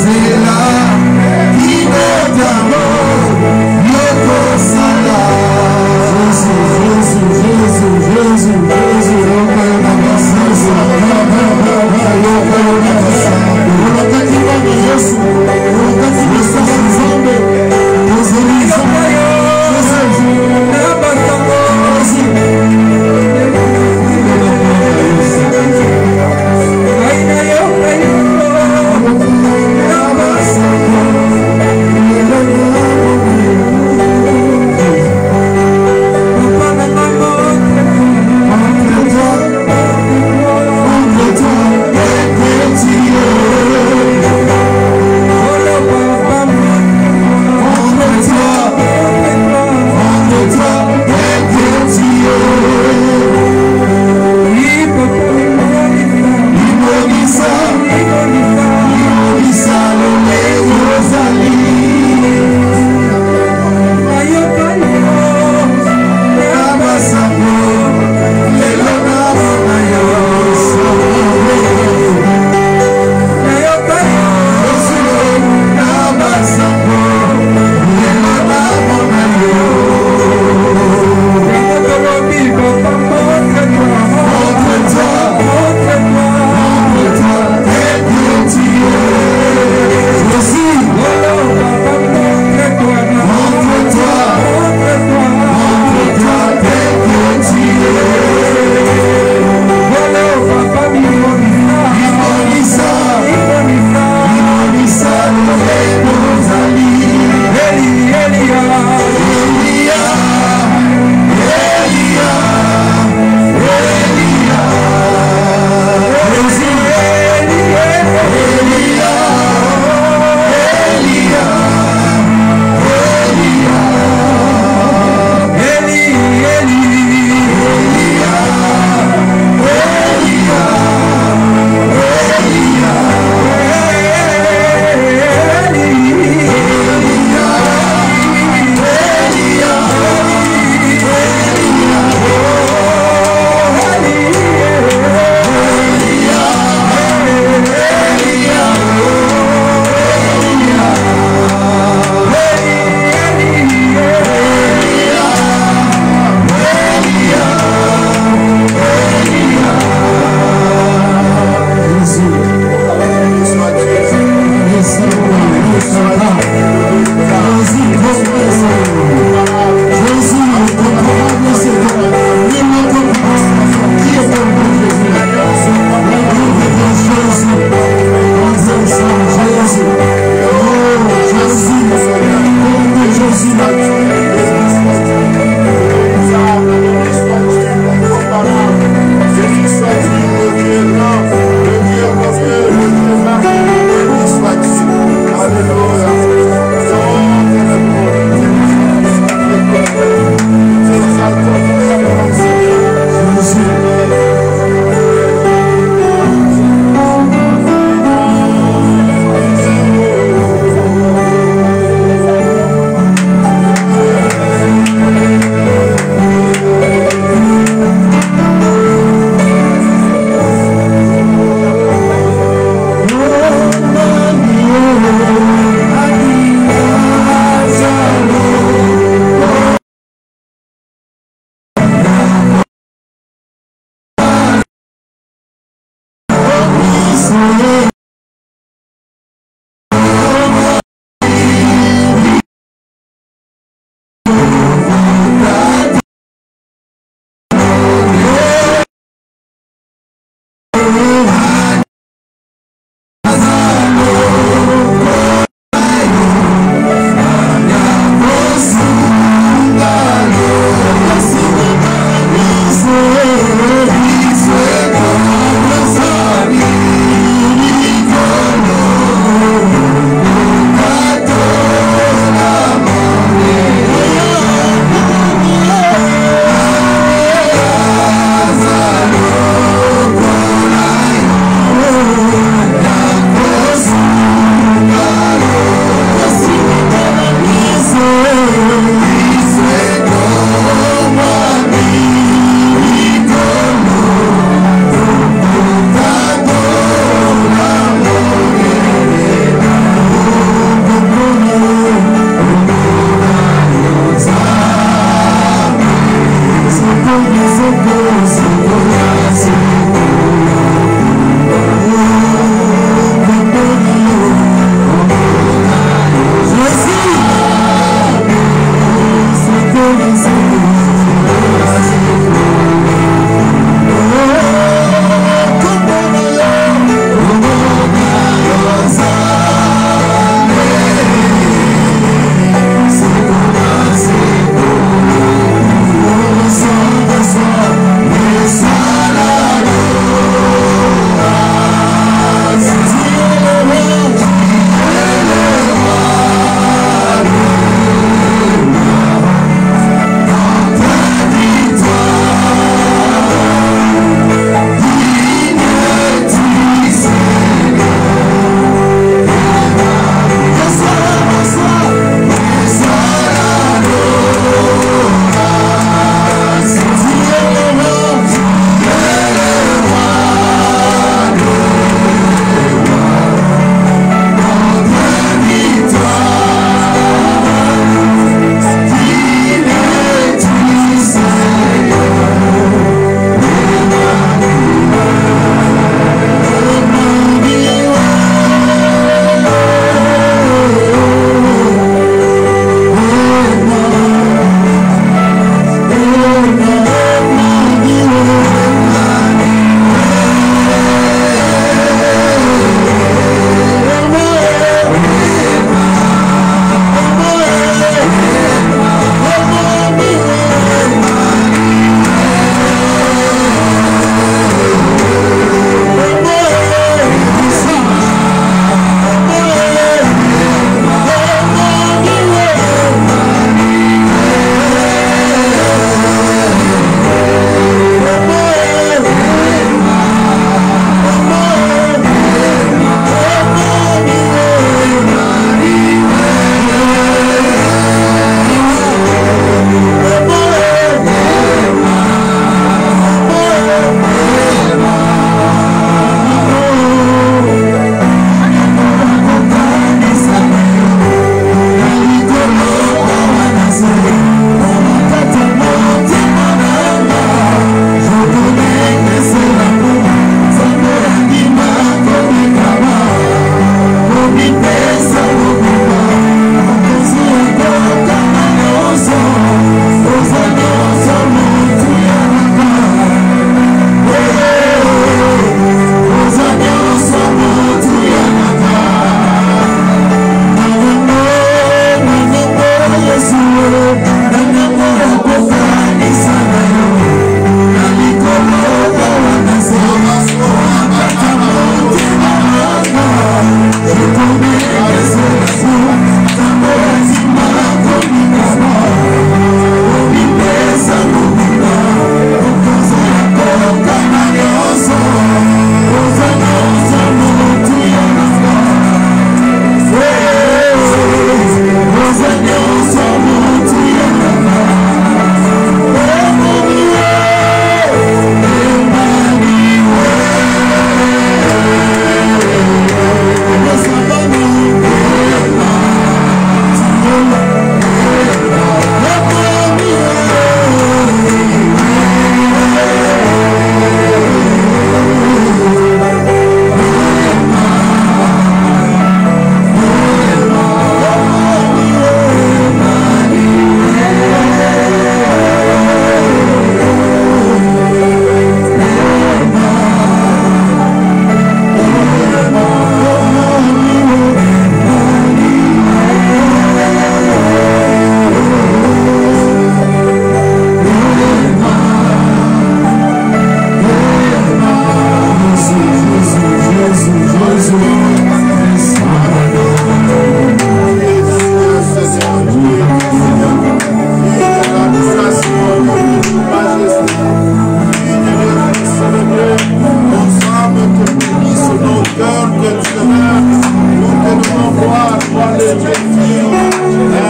Yes.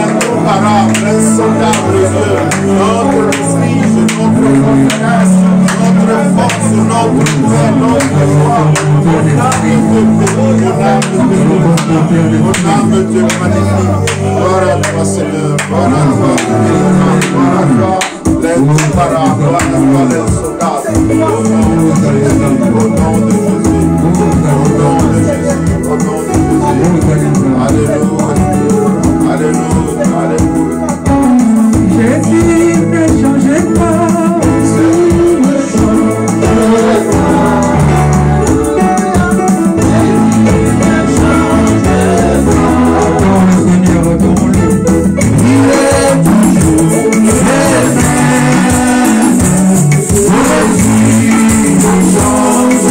incomparable, insondable Dieu, notre prestige, notre confiance, notre force, notre paix, notre joie, mon âme te magnifie. Gloire à toi Seigneur, gloire à toi, gloire à toi, l'incomparable, gloire à toi l'insondable. Au nom de Jésus, au nom de Jésus, au nom de Jésus. Alléluia, alléluia, alléluia. Jésus ne change pas. Jésus ne change pas. Jésus ne change pas. Adore le Seigneur, adore-le. Il est toujours le même. Jésus ne change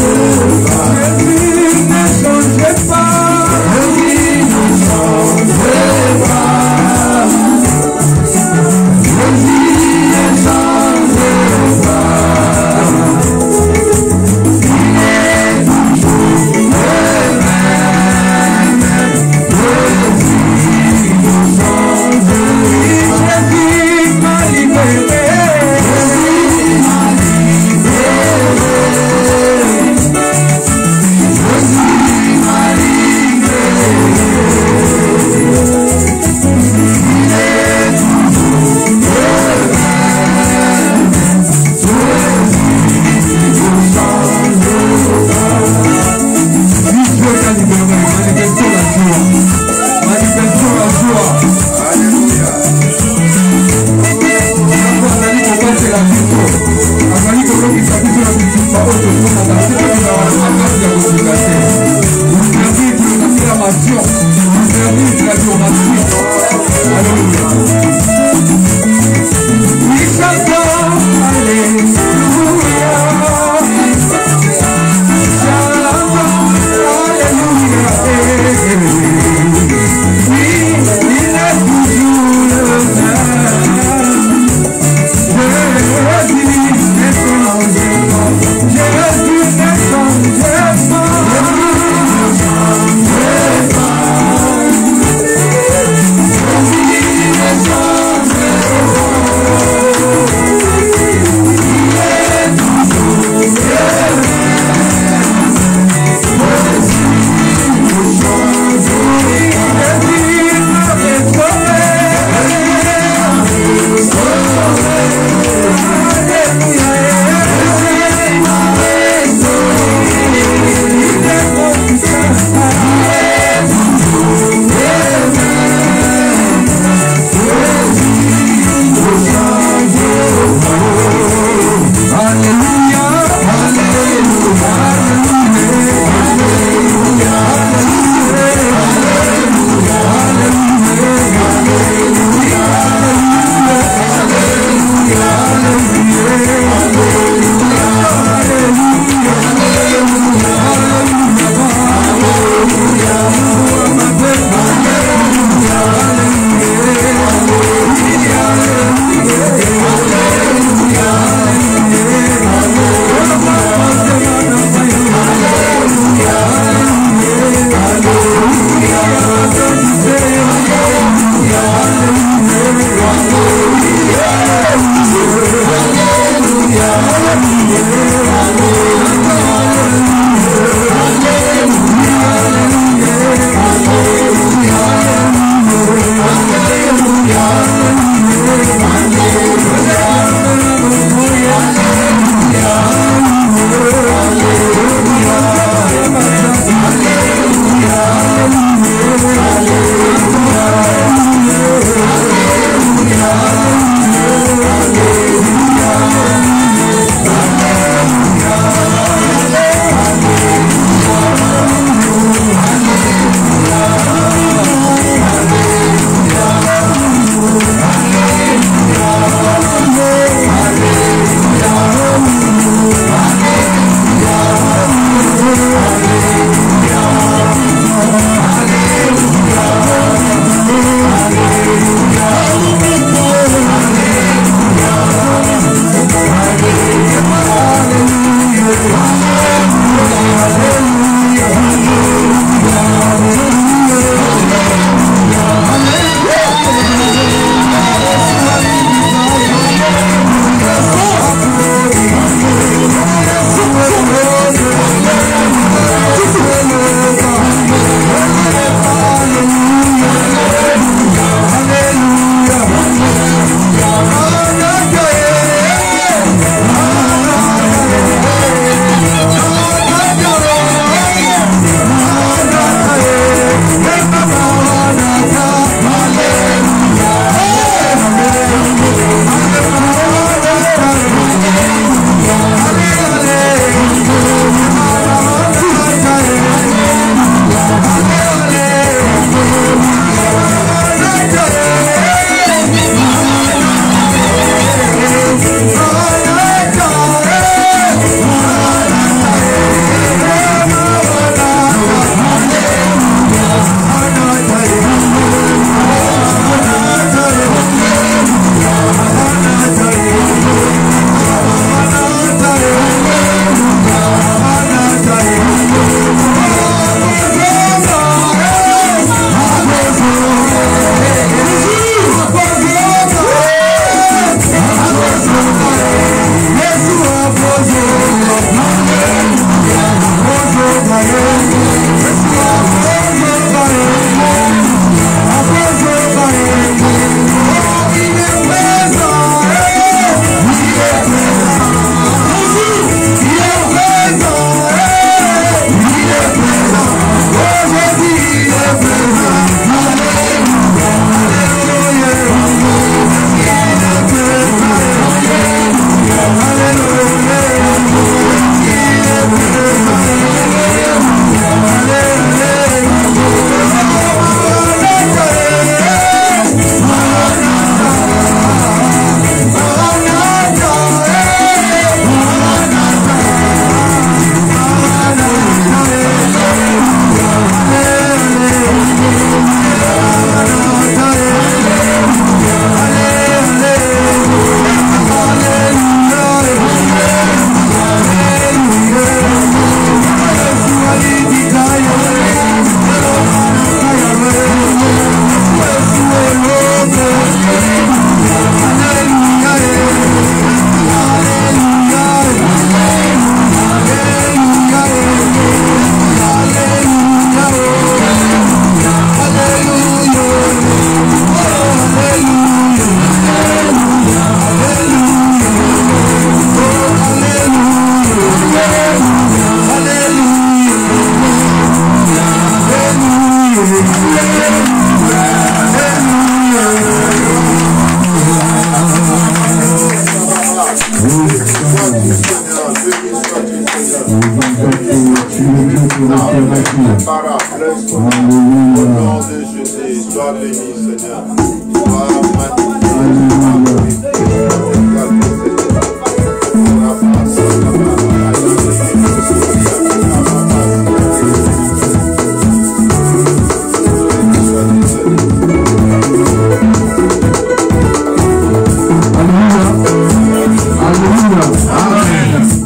pas. Jésus ne change pas. Jésus ne change pas. Sois béni, Seigneur. Sois magnifié.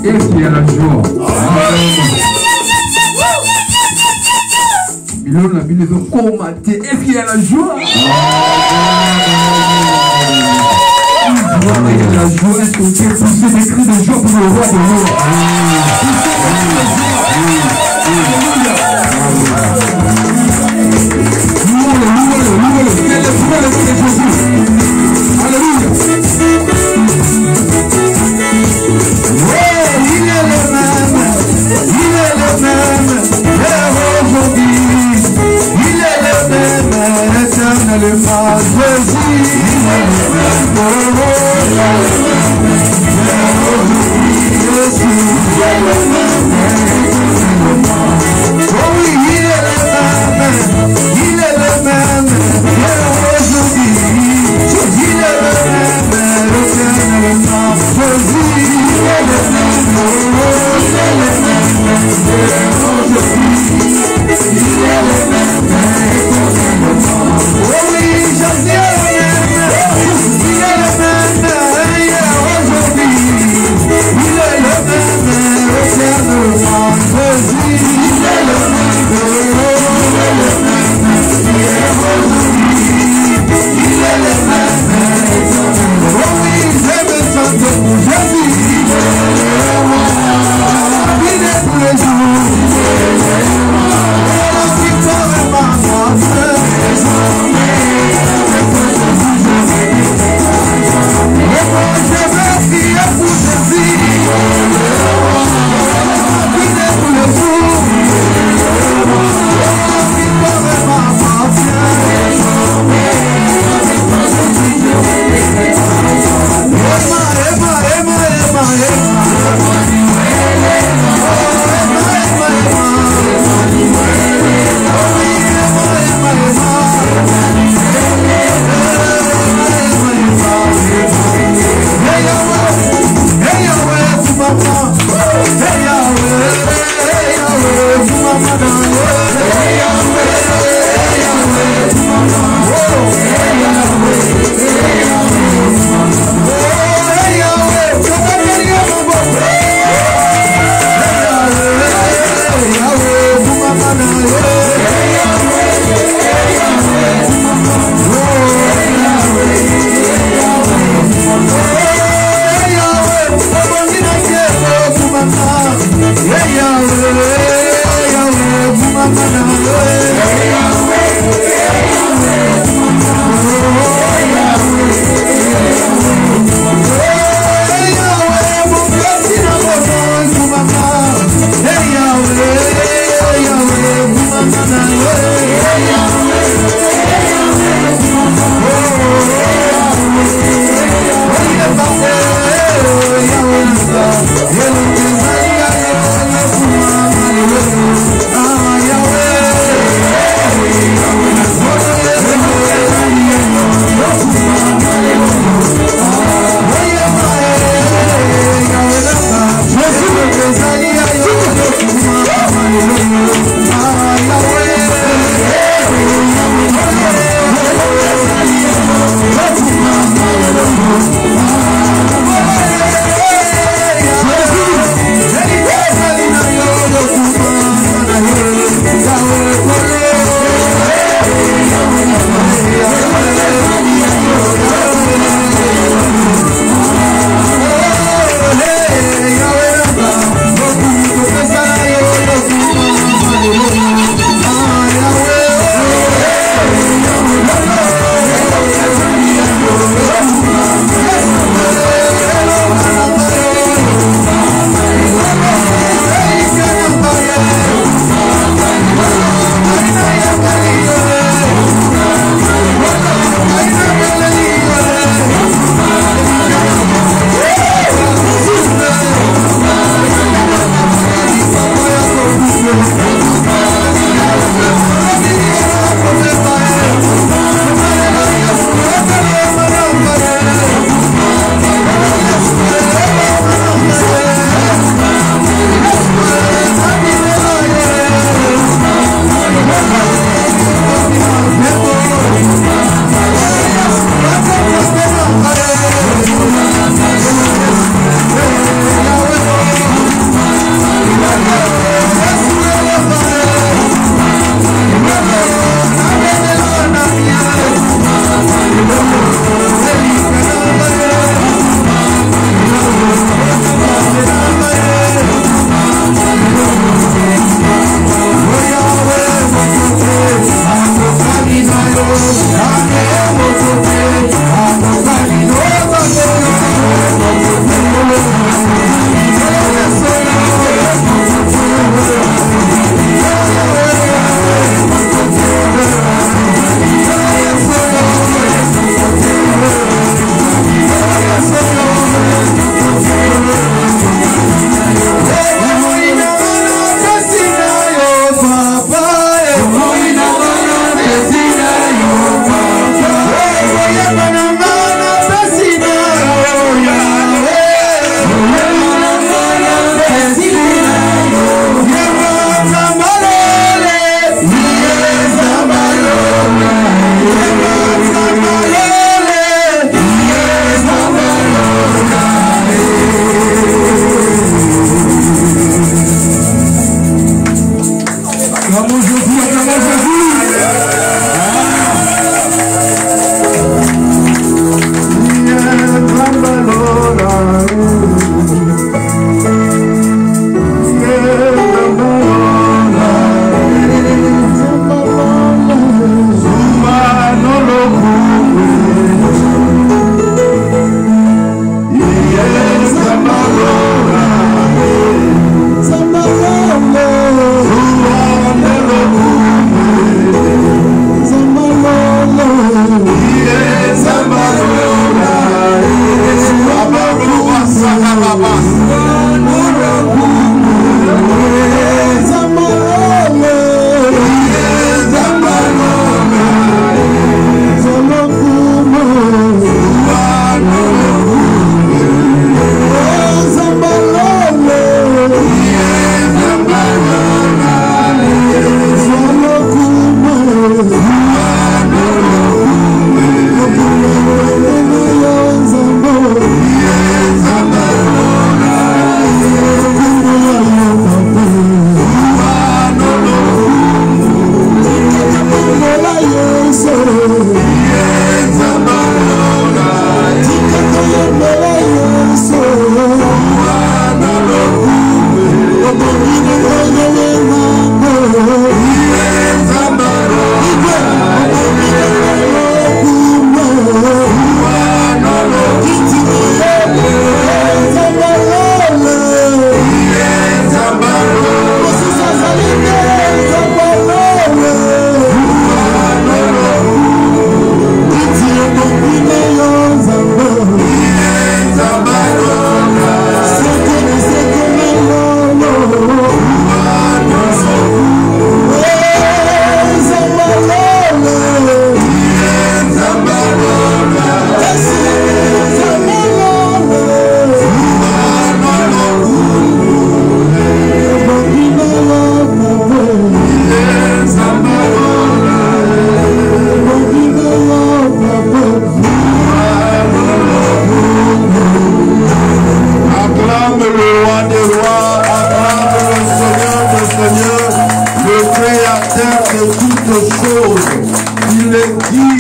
Et qui est la joie. Milon la ville de Komate. Et qui est la joie. La joie, est-ce qu'on peut pousser des cris de joie pour le roi de l'eau? Jésus, il est le même.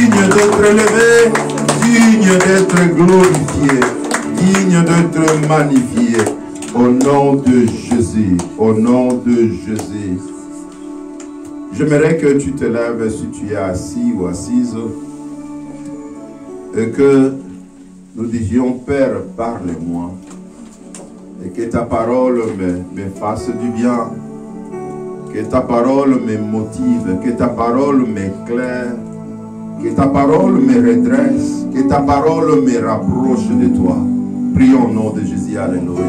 digne d'être élevé, digne d'être glorifié, digne d'être magnifié. Au nom de Jésus, au nom de Jésus. J'aimerais que tu te lèves si tu es assis ou assise et que nous disions, Père, parle-moi et que ta parole me fasse du bien, que ta parole me motive, que ta parole m'éclaire, que ta parole me redresse, que ta parole me rapproche de toi. Prions au nom de Jésus, alléluia.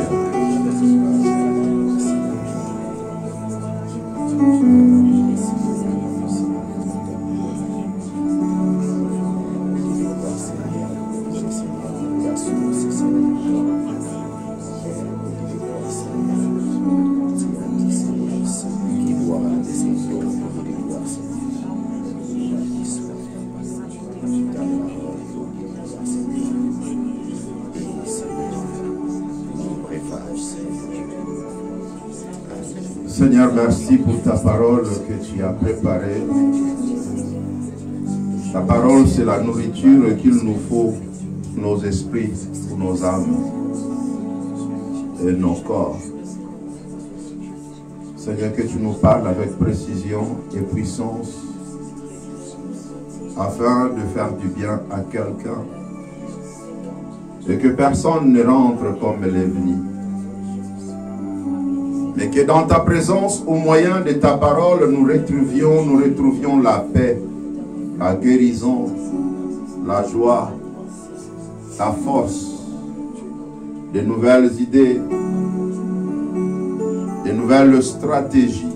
Seigneur, merci pour ta parole que tu as préparée. Ta parole, c'est la nourriture qu'il nous faut pour nos esprits, pour nos âmes et nos corps. Seigneur, que tu nous parles avec précision et puissance afin de faire du bien à quelqu'un et que personne ne rentre comme elle est venue. Mais que dans ta présence, au moyen de ta parole, nous retrouvions la paix, la guérison, la joie, la force, de nouvelles idées, de nouvelles stratégies.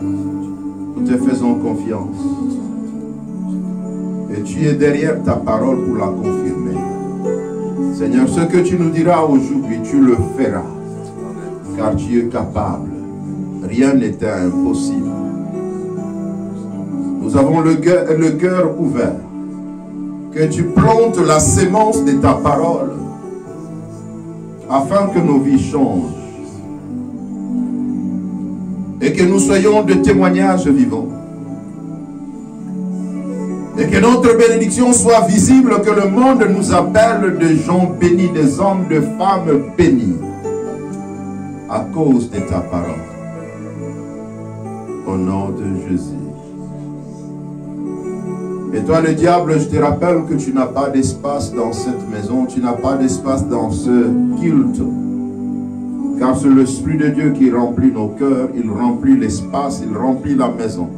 Nous te faisons confiance. Et tu es derrière ta parole pour la confirmer. Seigneur, ce que tu nous diras aujourd'hui, tu le feras. Car tu es capable. Rien n'était impossible. Nous avons le cœur ouvert. Que tu plantes la sémence de ta parole afin que nos vies changent. Et que nous soyons de témoignages vivants. Et que notre bénédiction soit visible, que le monde nous appelle des gens bénis, des hommes, des femmes bénis. À cause de ta parole. Au nom de Jésus. Et toi le diable, je te rappelle que tu n'as pas d'espace dans cette maison. Tu n'as pas d'espace dans ce culte. Car c'est l'Esprit de Dieu qui remplit nos cœurs. Il remplit l'espace, il remplit la maison.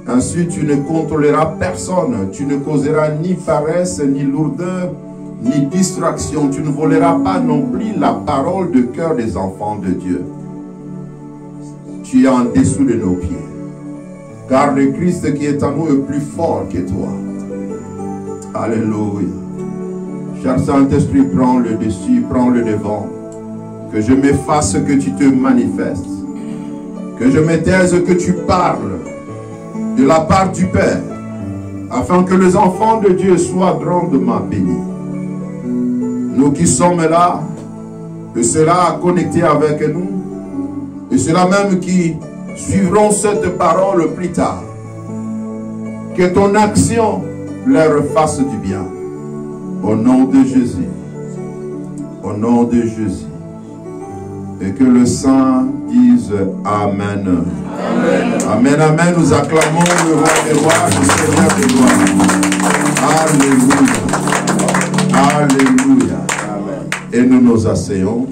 Ensuite, tu ne contrôleras personne. Tu ne causeras ni paresse, ni lourdeur, ni distraction. Tu ne voleras pas non plus la parole de cœur des enfants de Dieu. Tu es en dessous de nos pieds. Car le Christ qui est en nous est plus fort que toi. Alléluia. Cher Saint-Esprit, prends le dessus, prends le devant. Que je m'efface, que tu te manifestes. Que je me taise, que tu parles de la part du Père. Afin que les enfants de Dieu soient grandement bénis. Nous qui sommes là, que cela connecté avec nous, et ceux-là même qui suivront cette parole plus tard. Que ton action leur fasse du bien. Au nom de Jésus. Au nom de Jésus. Et que le Saint dise Amen. Amen. Amen, amen. Nous acclamons le roi des rois, le Seigneur des gloires. Alléluia. Alléluia. Amen. Et nous nous asseyons.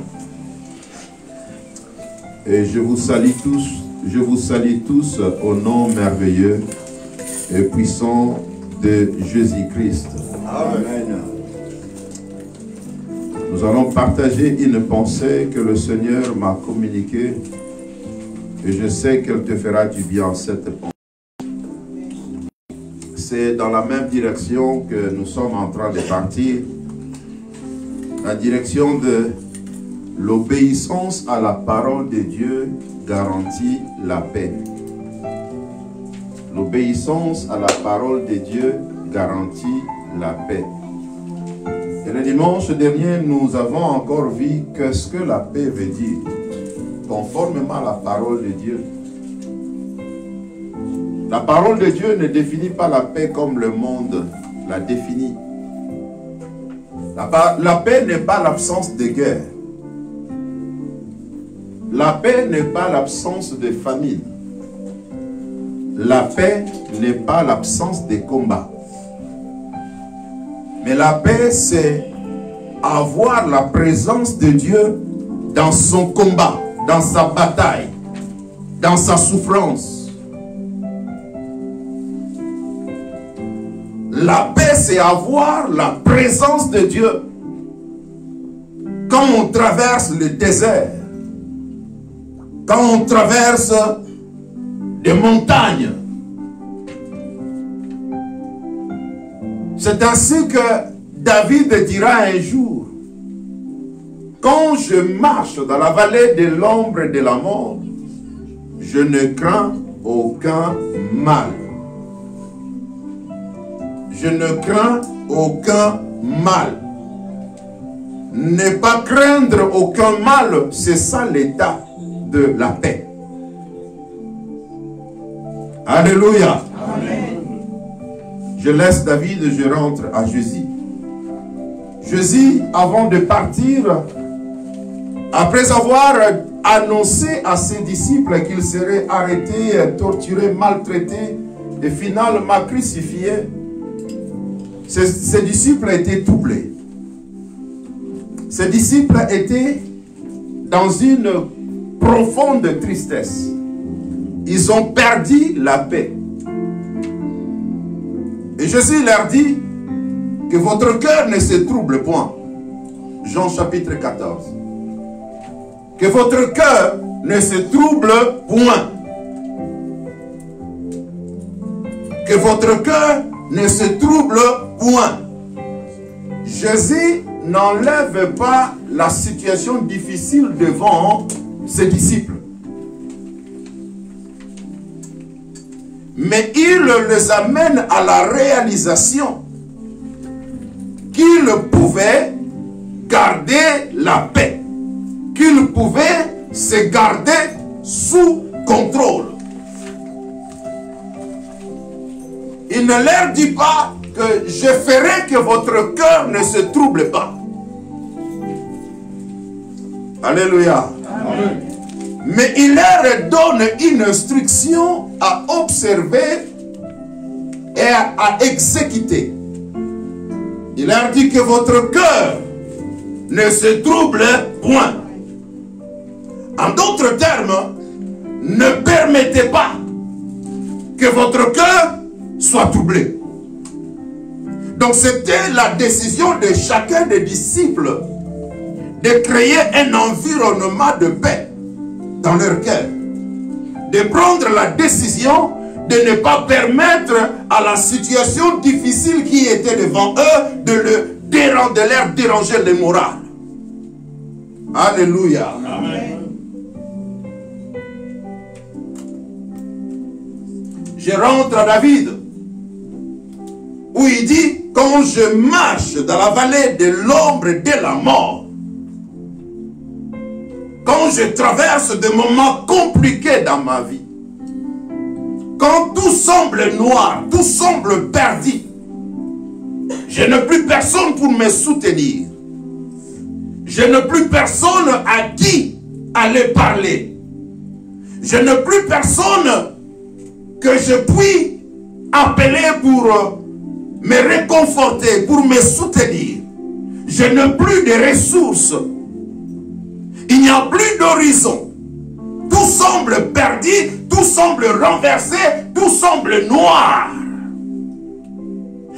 Et je vous salue tous au nom merveilleux et puissant de Jésus-Christ. Amen. Nous allons partager une pensée que le Seigneur m'a communiquée et je sais qu'elle te fera du bien cette pensée. C'est dans la même direction que nous sommes en train de partir, la direction de l'obéissance à la parole de Dieu garantit la paix. L'obéissance à la parole de Dieu garantit la paix. Et le dimanche dernier, nous avons encore vu ce que la paix veut dire, conformément à la parole de Dieu. La parole de Dieu ne définit pas la paix comme le monde la définit. La paix n'est pas l'absence de guerre. La paix n'est pas l'absence de famine. La paix n'est pas l'absence de combat. Mais la paix, c'est avoir la présence de Dieu dans son combat, dans sa bataille, dans sa souffrance. La paix, c'est avoir la présence de Dieu quand on traverse le désert, quand on traverse des montagnes. C'est ainsi que David dira un jour: quand je marche dans la vallée de l'ombre de la mort, je ne crains aucun mal. Je ne crains aucun mal. Ne pas craindre aucun mal, c'est ça l'état de la paix. Alléluia. Amen. Je laisse David, je rentre à Jésus. Jésus, avant de partir, après avoir annoncé à ses disciples qu'il serait arrêté, torturé, maltraité et finalement crucifié, ses disciples étaient troublés. Ses disciples étaient dans une profonde tristesse. Ils ont perdu la paix. Et Jésus leur dit que votre cœur ne se trouble point. Jean chapitre 14. Que votre cœur ne se trouble point. Que votre cœur ne se trouble point. Jésus n'enlève pas la situation difficile devant ses disciples. Mais il les amène à la réalisation qu'ils pouvaient garder la paix, qu'ils pouvaient se garder sous contrôle. Il ne leur dit pas que je ferai que votre cœur ne se trouble pas. Alléluia. Amen. Mais il leur donne une instruction à observer et à exécuter. Il leur dit que votre cœur ne se trouble point. En d'autres termes, ne permettez pas que votre cœur soit troublé. Donc c'était la décision de chacun des disciples de créer un environnement de paix dans leur cœur. De prendre la décision de ne pas permettre à la situation difficile qui était devant eux de leur déranger le moral. Alléluia. Amen. Je rentre à David, où il dit: quand je marche dans la vallée de l'ombre de la mort, quand je traverse des moments compliqués dans ma vie, quand tout semble noir, tout semble perdu, je n'ai plus personne pour me soutenir. Je n'ai plus personne à qui aller parler. Je n'ai plus personne que je puis appeler pour me réconforter, pour me soutenir. Je n'ai plus de ressources. Il n'y a plus d'horizon. Tout semble perdu, tout semble renversé, tout semble noir.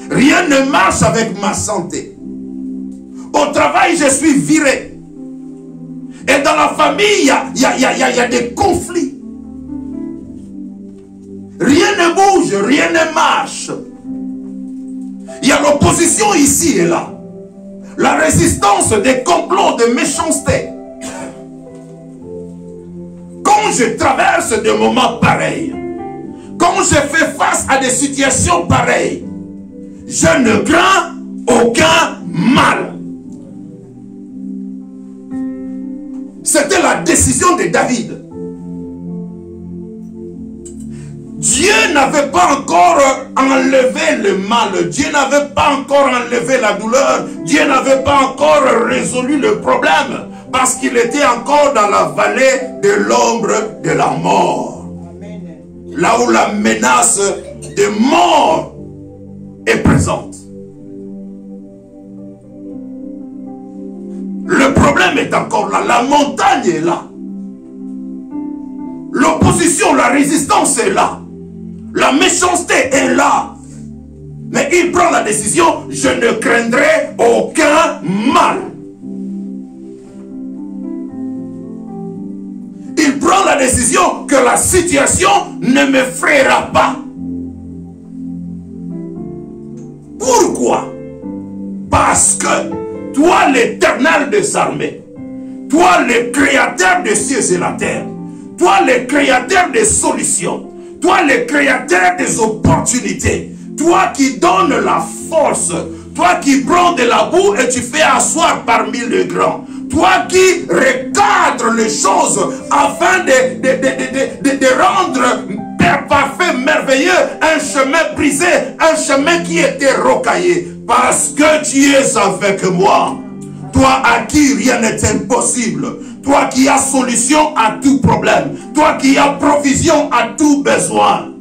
Rien ne marche avec ma santé. Au travail, je suis viré. Et dans la famille, il y a des conflits. Rien ne bouge, rien ne marche. Il y a l'opposition ici et là. La résistance des complots de méchanceté. Quand je traverse des moments pareils, quand je fais face à des situations pareilles, je ne crains aucun mal. C'était la décision de David. Dieu Dieu n'avait pas encore enlevé le mal. Dieu n'avait pas encore enlevé la douleur. Dieu n'avait pas encore résolu le problème. Parce qu'il était encore dans la vallée de l'ombre de la mort. Là où la menace de mort est présente. Le problème est encore là. La montagne est là. L'opposition, la résistance est là. La méchanceté est là. Mais il prend la décision, je ne craindrai aucun mal. Il prend la décision que la situation ne me frayera pas. Pourquoi? Parce que toi, l'Éternel des armées, toi, le créateur des cieux et la terre, toi, le créateur des solutions, toi, le créateur des opportunités, toi qui donnes la force, toi qui prends de la boue et tu fais asseoir parmi les grands, toi qui recadres les choses afin de rendre parfait, merveilleux, un chemin brisé, un chemin qui était rocaillé, parce que tu es avec moi. Toi à qui rien n'est impossible. Toi qui as solution à tout problème. Toi qui as provision à tout besoin.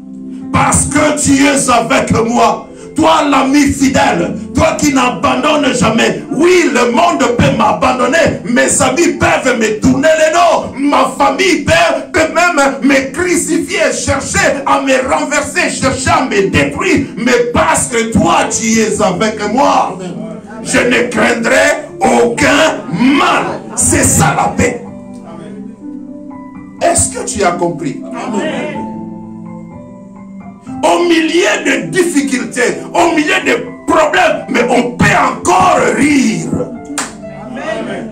Parce que tu es avec moi. Toi l'ami fidèle. Toi qui n'abandonnes jamais. Oui, le monde peut m'abandonner. Mes amis peuvent me tourner les dos. Ma famille peut même me crucifier. Chercher à me renverser. Chercher à me détruire. Mais parce que toi tu es avec moi. Je ne craindrai aucun mal. C'est ça la paix. Est-ce que tu as compris? Amen. Au milieu de difficultés, au milieu de problèmes, mais on peut encore rire. Amen.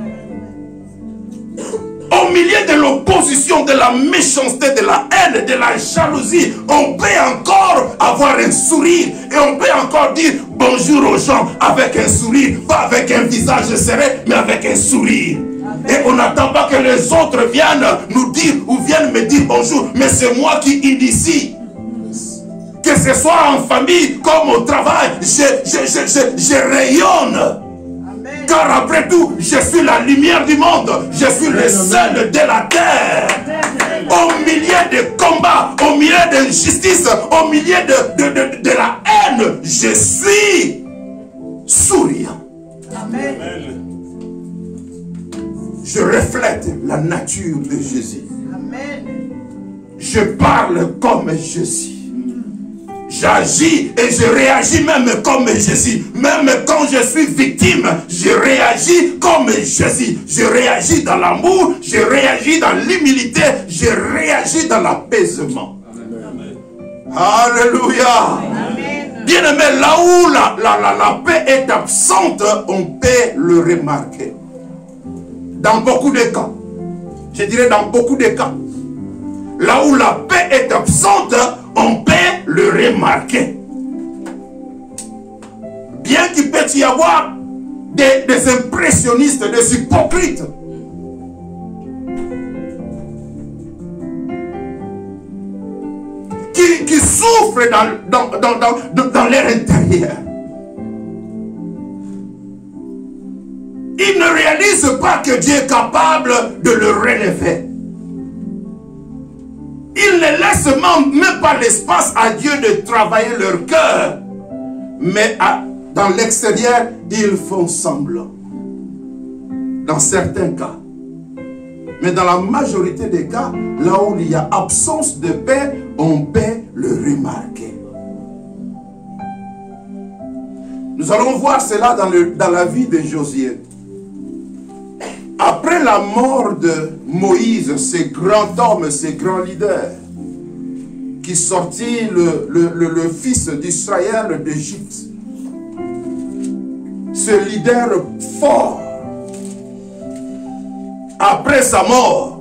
Au milieu de l'opposition, de la méchanceté, de la haine, de la jalousie, on peut encore avoir un sourire. Et on peut encore dire bonjour aux gens avec un sourire. Pas avec un visage serré, mais avec un sourire. Et on n'attend pas que les autres viennent nous dire ou viennent me dire bonjour. Mais c'est moi qui initie. Que ce soit en famille comme au travail, je rayonne. Car après tout, je suis la lumière du monde. Je suis le seul de la terre. Au milieu de combats, au milieu d'injustice, au milieu de la haine, je suis souriant. Amen. Je reflète la nature de Jésus. Amen. Je parle comme Jésus. J'agis et je réagis même comme Jésus. Même quand je suis victime, je réagis comme Jésus. Je réagis dans l'amour, je réagis dans l'humilité, je réagis dans l'apaisement. Alléluia. Bien aimé, là où la paix est absente, on peut le remarquer. Dans beaucoup de cas, je dirais dans beaucoup de cas, là où la paix est absente, on peut le remarquer. Bien qu'il peut y avoir des impressionnistes, des hypocrites. Qui souffrent dans leur intérieur. Ils ne réalisent pas que Dieu est capable de le relever. Ils ne laissent même pas l'espace à Dieu de travailler leur cœur. Mais dans l'extérieur, ils font semblant. Dans certains cas. Mais dans la majorité des cas, là où il y a absence de paix, on peut le remarquer. Nous allons voir cela dans la vie de Josué. Après la mort de Moïse, ce grand homme, ce grand leader, qui sortit le fils d'Israël d'Égypte, ce leader fort, après sa mort,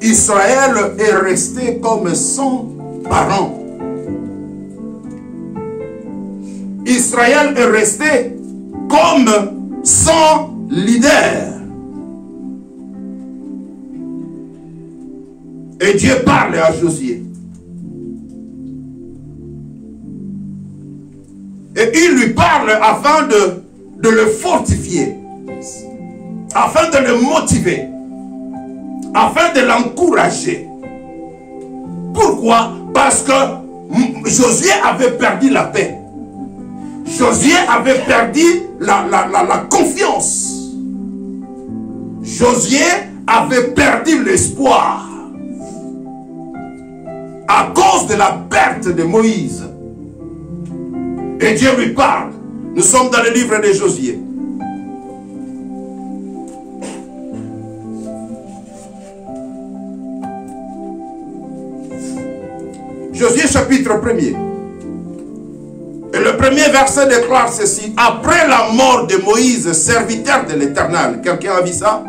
Israël est resté comme sans parents. Israël est resté comme sans leader. Et Dieu parle à Josué. Et il lui parle afin de le fortifier, afin de le motiver, afin de l'encourager. Pourquoi? Parce que Josué avait perdu la paix. Josué avait perdu la confiance. Josué avait perdu l'espoir à cause de la perte de Moïse. Et Dieu lui parle. Nous sommes dans le livre de Josué. Josué chapitre 1er. Et le premier verset déclare ceci. Après la mort de Moïse, serviteur de l'Éternel. Quelqu'un a vu ça?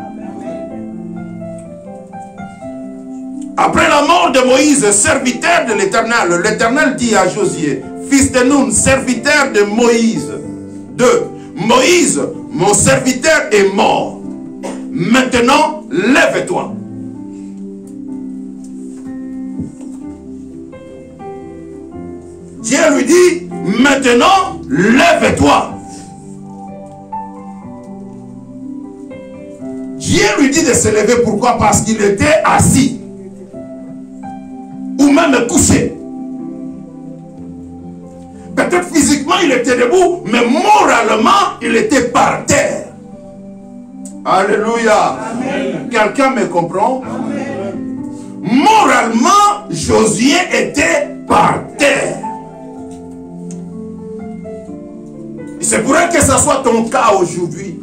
Après la mort de Moïse, serviteur de l'Éternel, l'Éternel dit à Josué, fils de Nun, serviteur de Moïse, Moïse, mon serviteur est mort. Maintenant, lève-toi. Dieu lui dit, maintenant, lève-toi. Dieu lui dit de se lever. Pourquoi? Parce qu'il était assis. Ou même couché. Peut-être physiquement il était debout, mais moralement il était par terre. Alléluia. Quelqu'un me comprend? Amen. Moralement, Josué était par terre. C'est pour que ce soit ton cas aujourd'hui.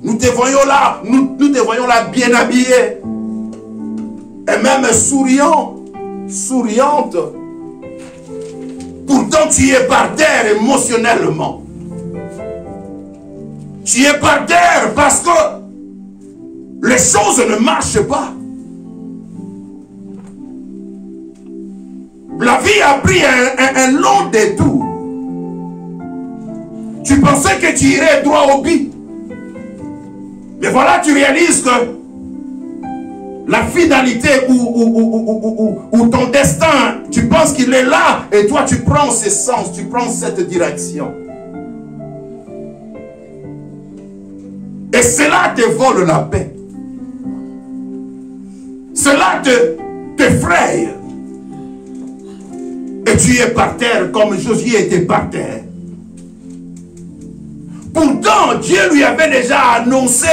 Nous te voyons là, nous te voyons là bien habillé. Et même souriant, souriante. Pourtant tu es par terre émotionnellement. Tu es par terre parce que les choses ne marchent pas. La vie a pris un long détour. Tu pensais que tu irais droit au but. Mais voilà, tu réalises que la finalité ou ton destin, tu penses qu'il est là et toi tu prends ce sens, tu prends cette direction. Et cela te vole la paix. Cela t'effraie. Et tu es par terre comme Josué était par terre. Pourtant, Dieu lui avait déjà annoncé,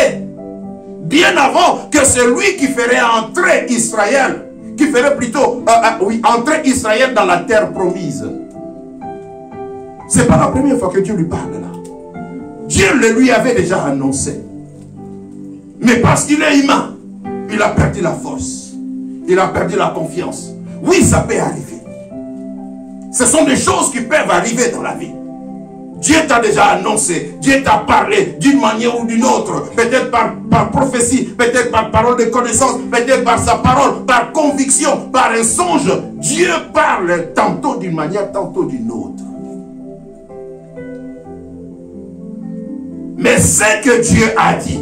bien avant, que c'est lui qui ferait entrer Israël, qui ferait plutôt, entrer Israël dans la terre promise. C'est pas la première fois que Dieu lui parle là. Dieu le lui avait déjà annoncé. Mais parce qu'il est humain, il a perdu la force. Il a perdu la confiance. Oui, ça peut arriver. Ce sont des choses qui peuvent arriver dans la vie. Dieu t'a déjà annoncé, Dieu t'a parlé d'une manière ou d'une autre, peut-être par prophétie, peut-être par parole de connaissance, peut-être par sa parole, par conviction, par un songe. Dieu parle tantôt d'une manière, tantôt d'une autre. Mais ce que Dieu a dit,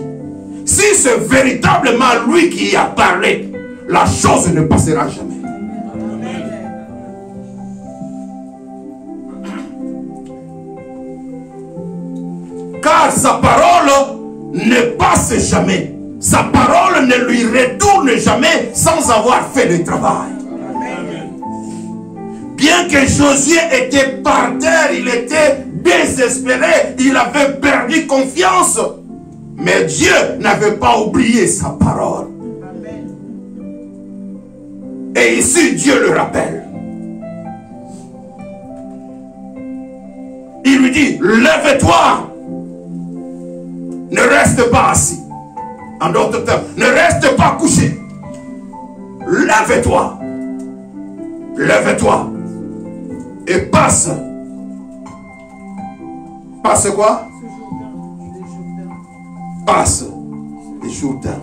si c'est véritablement lui qui a parlé, la chose ne passera jamais. Car sa parole ne passe jamais. Sa parole ne lui retourne jamais sans avoir fait le travail. Amen. Bien que Josué était par terre, il était désespéré, il avait perdu confiance. Mais Dieu n'avait pas oublié sa parole. Amen. Et ici, Dieu le rappelle. Il lui dit, lève-toi. Ne reste pas assis. En d'autres termes, ne reste pas couché. Lève-toi. Lève-toi. Et passe. Passe quoi? Passe les Jourdains.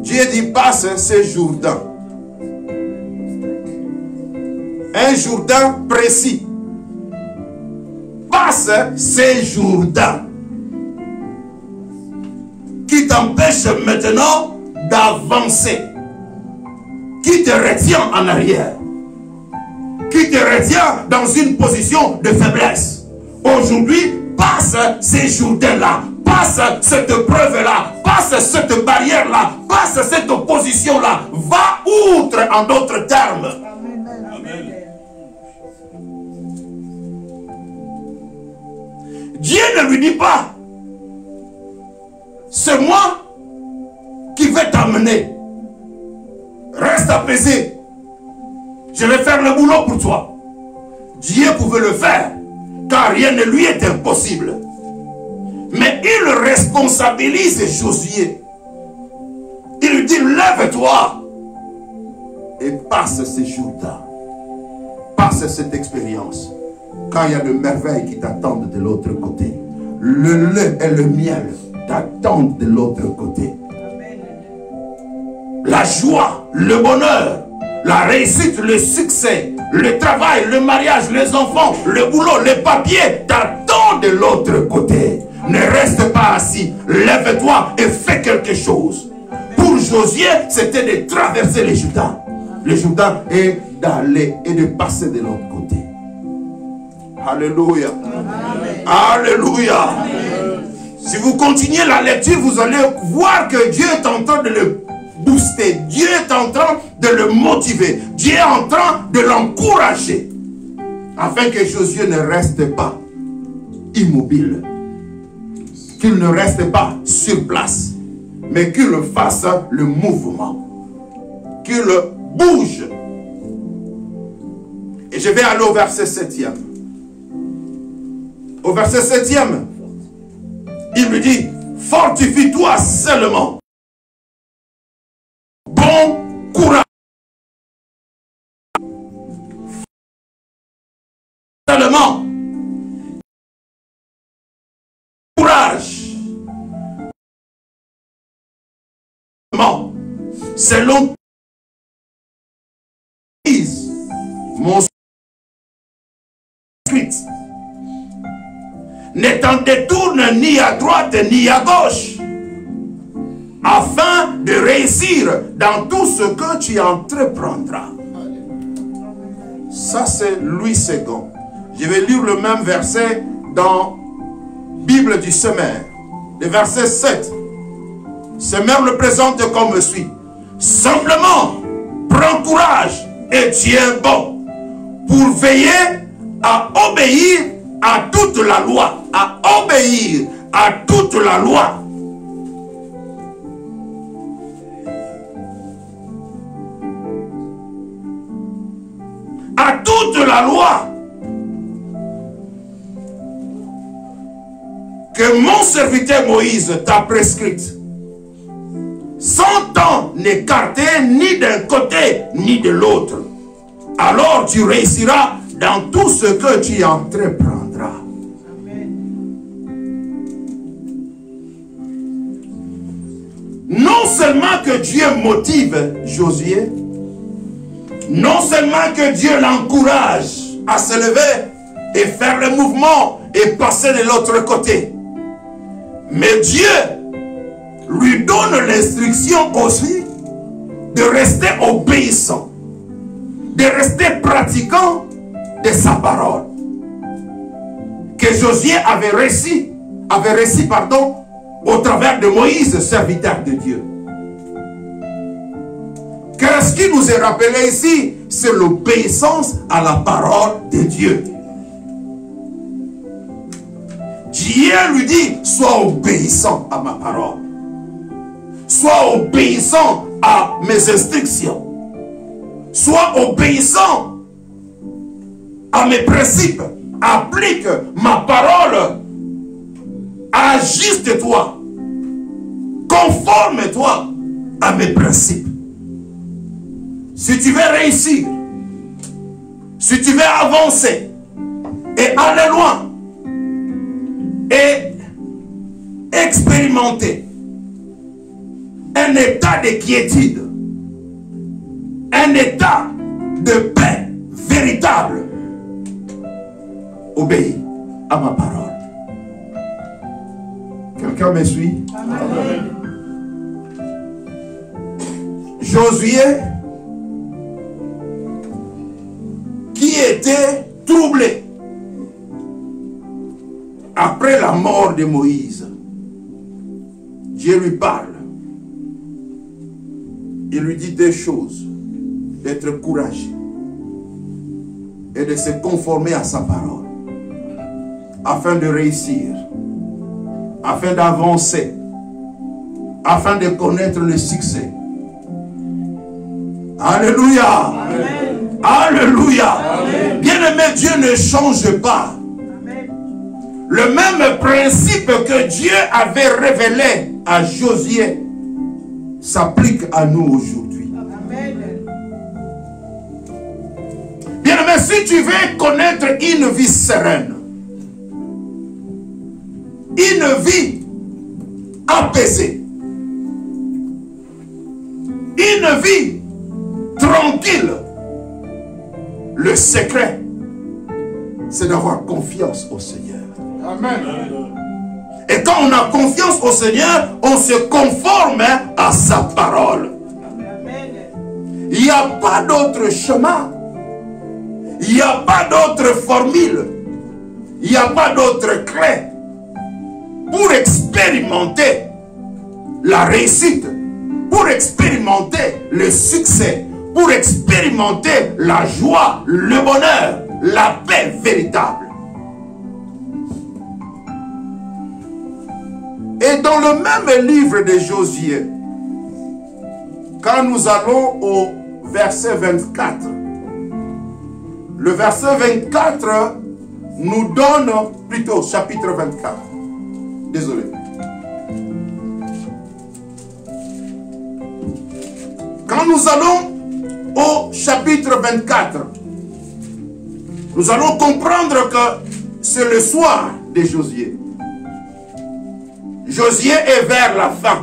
Dieu dit passe ces Jourdains. Un Jourdain précis. Passe ces Jourdains qui t'empêchent maintenant d'avancer. qui te retient en arrière, qui te retient dans une position de faiblesse. Aujourd'hui, passe ces jours-là, passe cette preuve-là, passe cette barrière-là, passe cette opposition-là, va outre en d'autres termes. Amen. Dieu ne lui dit pas, c'est moi qui vais t'amener. Reste apaisé. Je vais faire le boulot pour toi. Dieu pouvait le faire, car rien ne lui est impossible. Mais il responsabilise Josué. Il lui dit, lève-toi et passe ces jours-là. Passe cette expérience. Car il y a de merveilles qui t'attendent de l'autre côté. Le lait et le miel t'attendent de l'autre côté. La joie, le bonheur, la réussite, le succès, le travail, le mariage, les enfants, le boulot, les papiers t'attendent de l'autre côté. Ne reste pas assis, lève-toi et fais quelque chose. Pour Josué, c'était de traverser les Jourdains. Le Jourdain est d'aller et de passer de l'autre côté. Alléluia. Amen. Alléluia. Amen. Si vous continuez la lecture, vous allez voir que Dieu est en train de le booster. Dieu est en train de le motiver. Dieu est en train de l'encourager. Afin que Josué ne reste pas immobile. Qu'il ne reste pas sur place. Mais qu'il fasse le mouvement. Qu'il bouge. Et je vais aller au verset 7e. Au verset 7e, il lui dit, fortifie-toi seulement. Bon courage. Seulement. Courage. Selon mon script. Ne t'en détourne ni à droite ni à gauche, afin de réussir dans tout ce que tu entreprendras. Ça c'est Louis II. Je vais lire le même verset dans Bible du Semeur, le verset 7. Semeur le présente comme suit. Simplement, prends courage et tiens bon pour veiller à obéir à toute la loi, à obéir à toute la loi. À toute la loi que mon serviteur Moïse t'a prescrite, sans t'en écarter ni d'un côté ni de l'autre. Alors tu réussiras dans tout ce que tu entreprendras. Amen. Non seulement que Dieu motive Josué, non seulement que Dieu l'encourage à se lever et faire le mouvement et passer de l'autre côté, mais Dieu lui donne l'instruction aussi de rester obéissant, de rester pratiquant de sa parole. Que Josué avait réussi au travers de Moïse, serviteur de Dieu. Car ce qui nous est rappelé ici, c'est l'obéissance à la parole de Dieu. Dieu lui dit, sois obéissant à ma parole. Sois obéissant à mes instructions. Sois obéissant à mes principes. Applique ma parole. Ajuste-toi. Conforme-toi à mes principes. Si tu veux réussir, si tu veux avancer et aller loin et expérimenter un état de quiétude, un état de paix véritable, obéis à ma parole. Quelqu'un me suit? Amen. Josué qui était troublé après la mort de Moïse. Dieu lui parle. Il lui dit deux choses: d'être courageux et de se conformer à sa parole, afin de réussir, afin d'avancer, afin de connaître le succès. Alléluia. Amen. Alléluia. Bien-aimé, Dieu ne change pas. Amen. Le même principe que Dieu avait révélé à Josué s'applique à nous aujourd'hui. Bien-aimé, si tu veux connaître une vie sereine, une vie apaisée, une vie tranquille, le secret, c'est d'avoir confiance au Seigneur. Amen. Et quand on a confiance au Seigneur, on se conforme à sa parole. Il n'y a pas d'autre chemin. Il n'y a pas d'autre formule. Il n'y a pas d'autre clé pour expérimenter la réussite, pour expérimenter le succès, pour expérimenter la joie, le bonheur, la paix véritable. Et dans le même livre de Josué, quand nous allons au verset 24, le verset 24 nous donne, plutôt chapitre 24, désolé. Quand nous allons au chapitre 24, nous allons comprendre que c'est le soir de Josué. Josué est vers la fin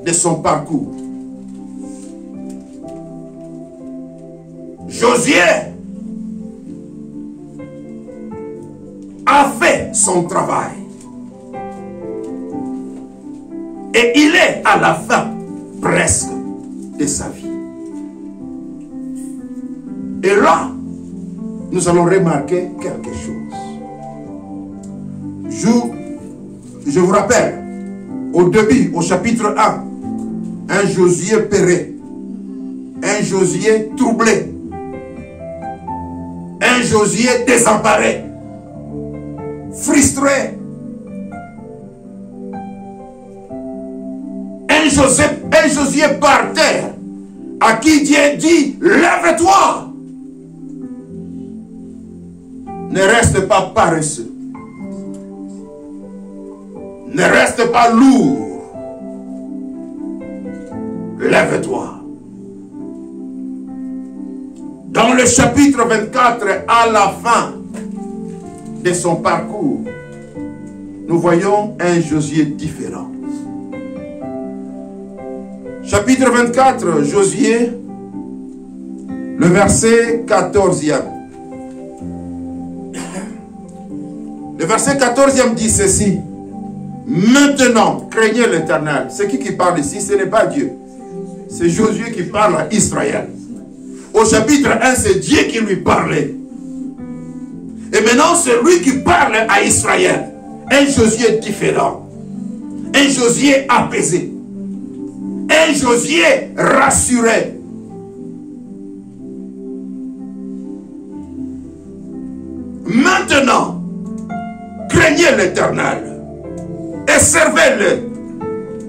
de son parcours. Josué a fait son travail. Et il est à la fin presque de sa vie. Et là, nous allons remarquer quelque chose. Je vous rappelle, au début, au chapitre 1, un Josué peuré, un Josué troublé, un Josué désemparé, frustré, un Josué par terre, à qui Dieu dit: lève-toi, ne reste pas paresseux, ne reste pas lourd, lève-toi. Dans le chapitre 24, à la fin de son parcours, nous voyons un Josué différent. Chapitre 24, Josué, le verset 14e. Le verset 14e dit ceci: maintenant, craignez l'Éternel. C'est qui parle ici? Ce n'est pas Dieu. C'est Josué qui parle à Israël. Au chapitre 1, c'est Dieu qui lui parlait. Et maintenant, c'est lui qui parle à Israël. Un Josué différent. Un Josué apaisé. Un Josué rassuré. Maintenant, craignez l'Éternel et servez-le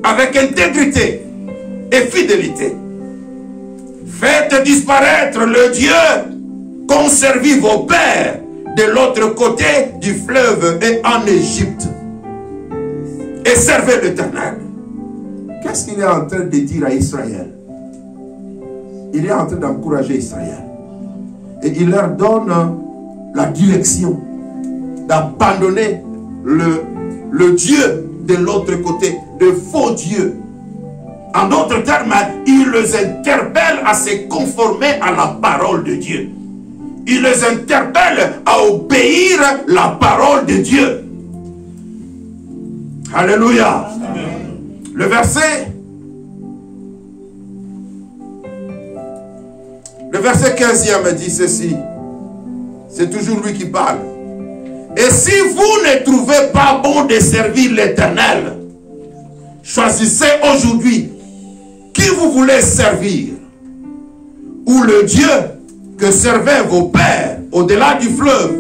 avec intégrité et fidélité. Faites disparaître le Dieu qu'ont servi vos pères de l'autre côté du fleuve et en Égypte. Et servez l'Éternel. Qu'est-ce qu'il est en train de dire à Israël? Il est en train d'encourager Israël. Et il leur donne la direction d'abandonner le Dieu de l'autre côté, de faux dieux. En d'autres termes, il les interpelle à se conformer à la parole de Dieu. Il les interpelle à obéir la parole de Dieu. Alléluia. Amen. Le verset 15e dit ceci: C'est toujours lui qui parle. Et si vous ne trouvez pas bon de servir l'Éternel, choisissez aujourd'hui qui vous voulez servir. Ou le Dieu que servaient vos pères au-delà du fleuve,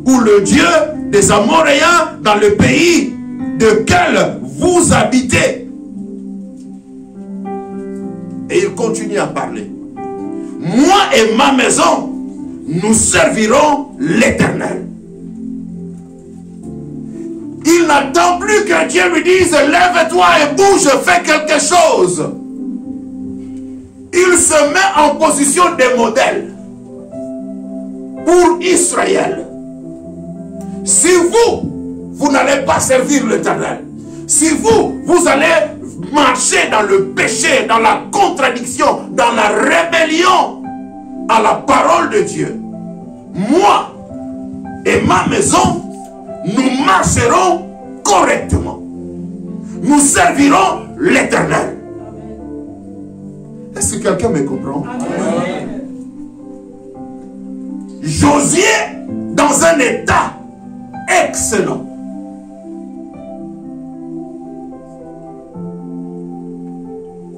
ou le Dieu des Amoréens dans le pays lequel vous habitez. Et il continue à parler. Moi et ma maison, nous servirons l'Éternel. Il n'attend plus que Dieu lui dise, lève-toi et bouge, fais quelque chose. Il se met en position de modèle pour Israël. Si vous n'allez pas servir l'Éternel, si vous allez marcher dans le péché, dans la contradiction, dans la rébellion à la parole de Dieu, moi et ma maison, nous marcherons correctement. Nous servirons l'Éternel. Est-ce que quelqu'un me comprend? Amen. Josué, dans un état excellent.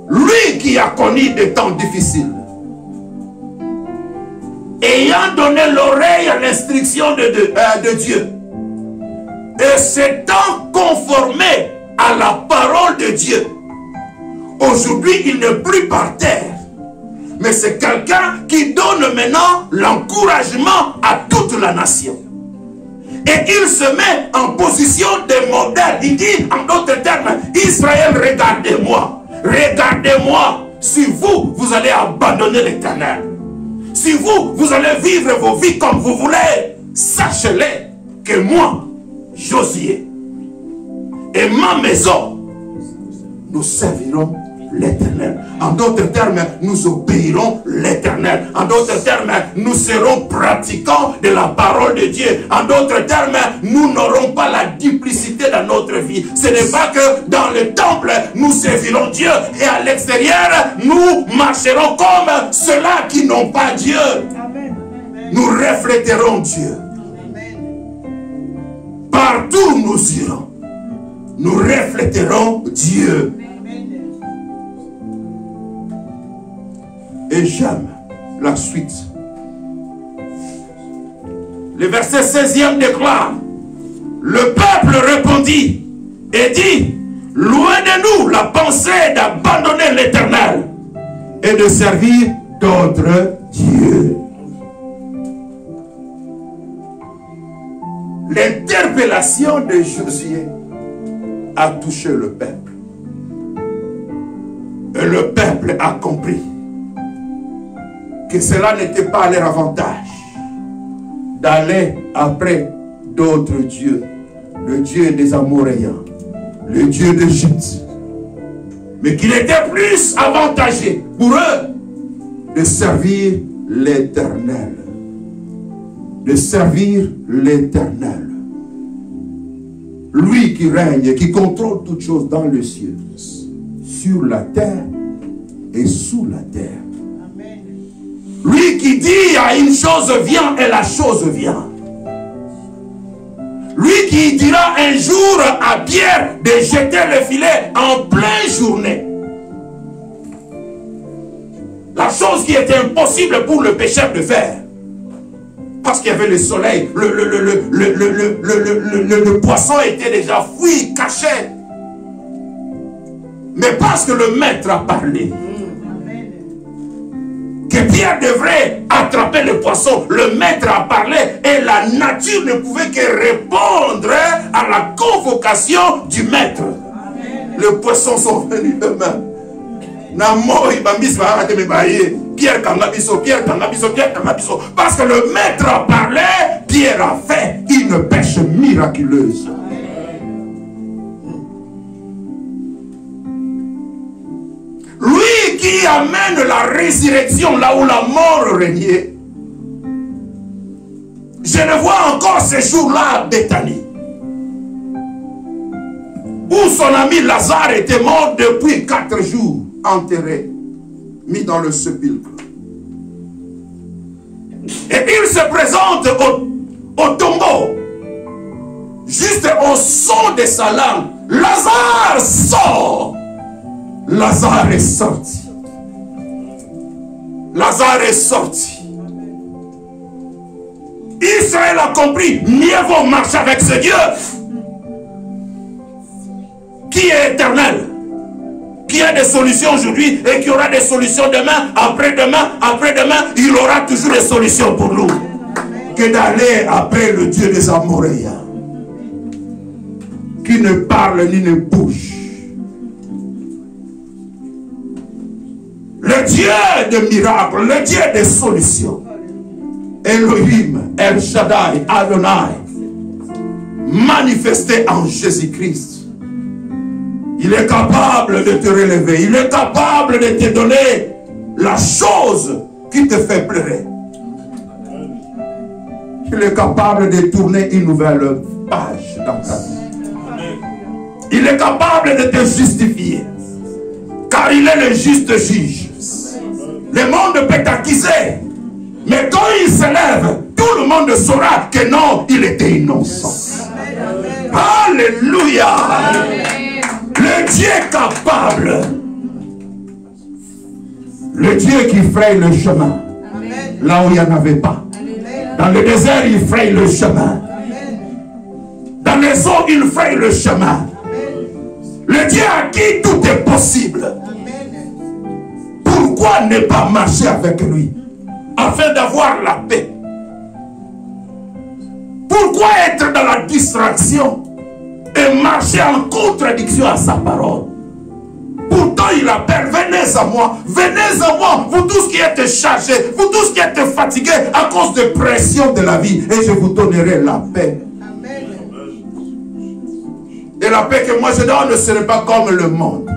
Lui qui a connu des temps difficiles, ayant donné l'oreille à l'instruction de Dieu, et s'étant conformé à la parole de Dieu, aujourd'hui il n'est plus par terre, mais c'est quelqu'un qui donne maintenant l'encouragement à toute la nation. Et il se met en position de modèle. Il dit en d'autres termes, Israël, regardez-moi. Regardez-moi. Si vous allez abandonner l'Éternel, si vous allez vivre vos vies comme vous voulez, sachez-le que moi, Josué et ma maison, nous servirons l'Éternel. En d'autres termes, nous obéirons l'Éternel. En d'autres termes, nous serons pratiquants de la parole de Dieu. En d'autres termes, nous n'aurons pas la duplicité dans notre vie. Ce n'est pas que dans le temple, nous servirons Dieu et à l'extérieur, nous marcherons comme ceux-là qui n'ont pas Dieu. Amen. Nous refléterons Dieu. Partout où nous irons, nous refléterons Dieu. Et j'aime la suite. Le verset 16e déclare, le peuple répondit et dit, loin de nous la pensée d'abandonner l'Éternel et de servir d'autres dieux. L'interpellation de Josué a touché le peuple. Et le peuple a compris que cela n'était pas à leur avantage d'aller après d'autres dieux, le Dieu des Amoréens, le Dieu d'Égypte, mais qu'il était plus avantageux pour eux de servir l'Éternel, de servir l'Éternel, lui qui règne, qui contrôle toutes choses dans le ciel, sur la terre et sous la terre. Lui qui dit à une chose vient et la chose vient. Lui qui dira un jour à Pierre de jeter le filet en pleine journée. La chose qui était impossible pour le pécheur de faire. Parce qu'il y avait le soleil, le poisson était déjà fouillé, caché. Mais parce que le maître a parlé, que Pierre devrait attraper le poisson, le maître a parlé et la nature ne pouvait que répondre à la convocation du maître. Amen. Les poissons sont venus eux-mêmes. Pierre Kangabiso, Pierre Kangabiso, Pierre Kangabiso. Parce que le maître a parlé, Pierre a fait une pêche miraculeuse. Lui qui amène la résurrection là où la mort régnait. Je le vois encore ce jour-là à Béthanie, où son ami Lazare était mort depuis 4 jours, enterré, mis dans le sépulcre. Et il se se présente au tombeau, juste au son de sa langue, Lazare sort. Lazare est sorti. Lazare est sorti. Israël a compris, mieux vaut marcher avec ce Dieu qui est éternel, qui a des solutions aujourd'hui et qui aura des solutions demain, après-demain, après-demain, il aura toujours des solutions pour nous, que d'aller après le Dieu des Amoréens, qui ne parle ni ne bouge. Le Dieu de miracles, le Dieu des solutions. Elohim, El Shaddai, Adonai, manifesté en Jésus-Christ. Il est capable de te relever. Il est capable de te donner la chose qui te fait pleurer. Il est capable de tourner une nouvelle page dans ta vie. Il est capable de te justifier. Car il est le juste juge. Le monde peut t'accuser. Mais quand il se lève, tout le monde saura que non, il était innocent. Alléluia. Le Dieu capable. Le Dieu qui fraye le chemin. Là où il n'y en avait pas. Dans le désert, il fraye le chemin. Dans les eaux, il fraye le chemin. Le Dieu à qui tout est possible. Pourquoi ne pas marcher avec lui? Afin d'avoir la paix. Pourquoi être dans la distraction et marcher en contradiction à sa parole? Pourtant il appelle, venez à moi, vous tous qui êtes chargés, vous tous qui êtes fatigués à cause de pression de la vie, et je vous donnerai la paix. Amen. Et la paix que moi je donne ne serait pas comme le monde.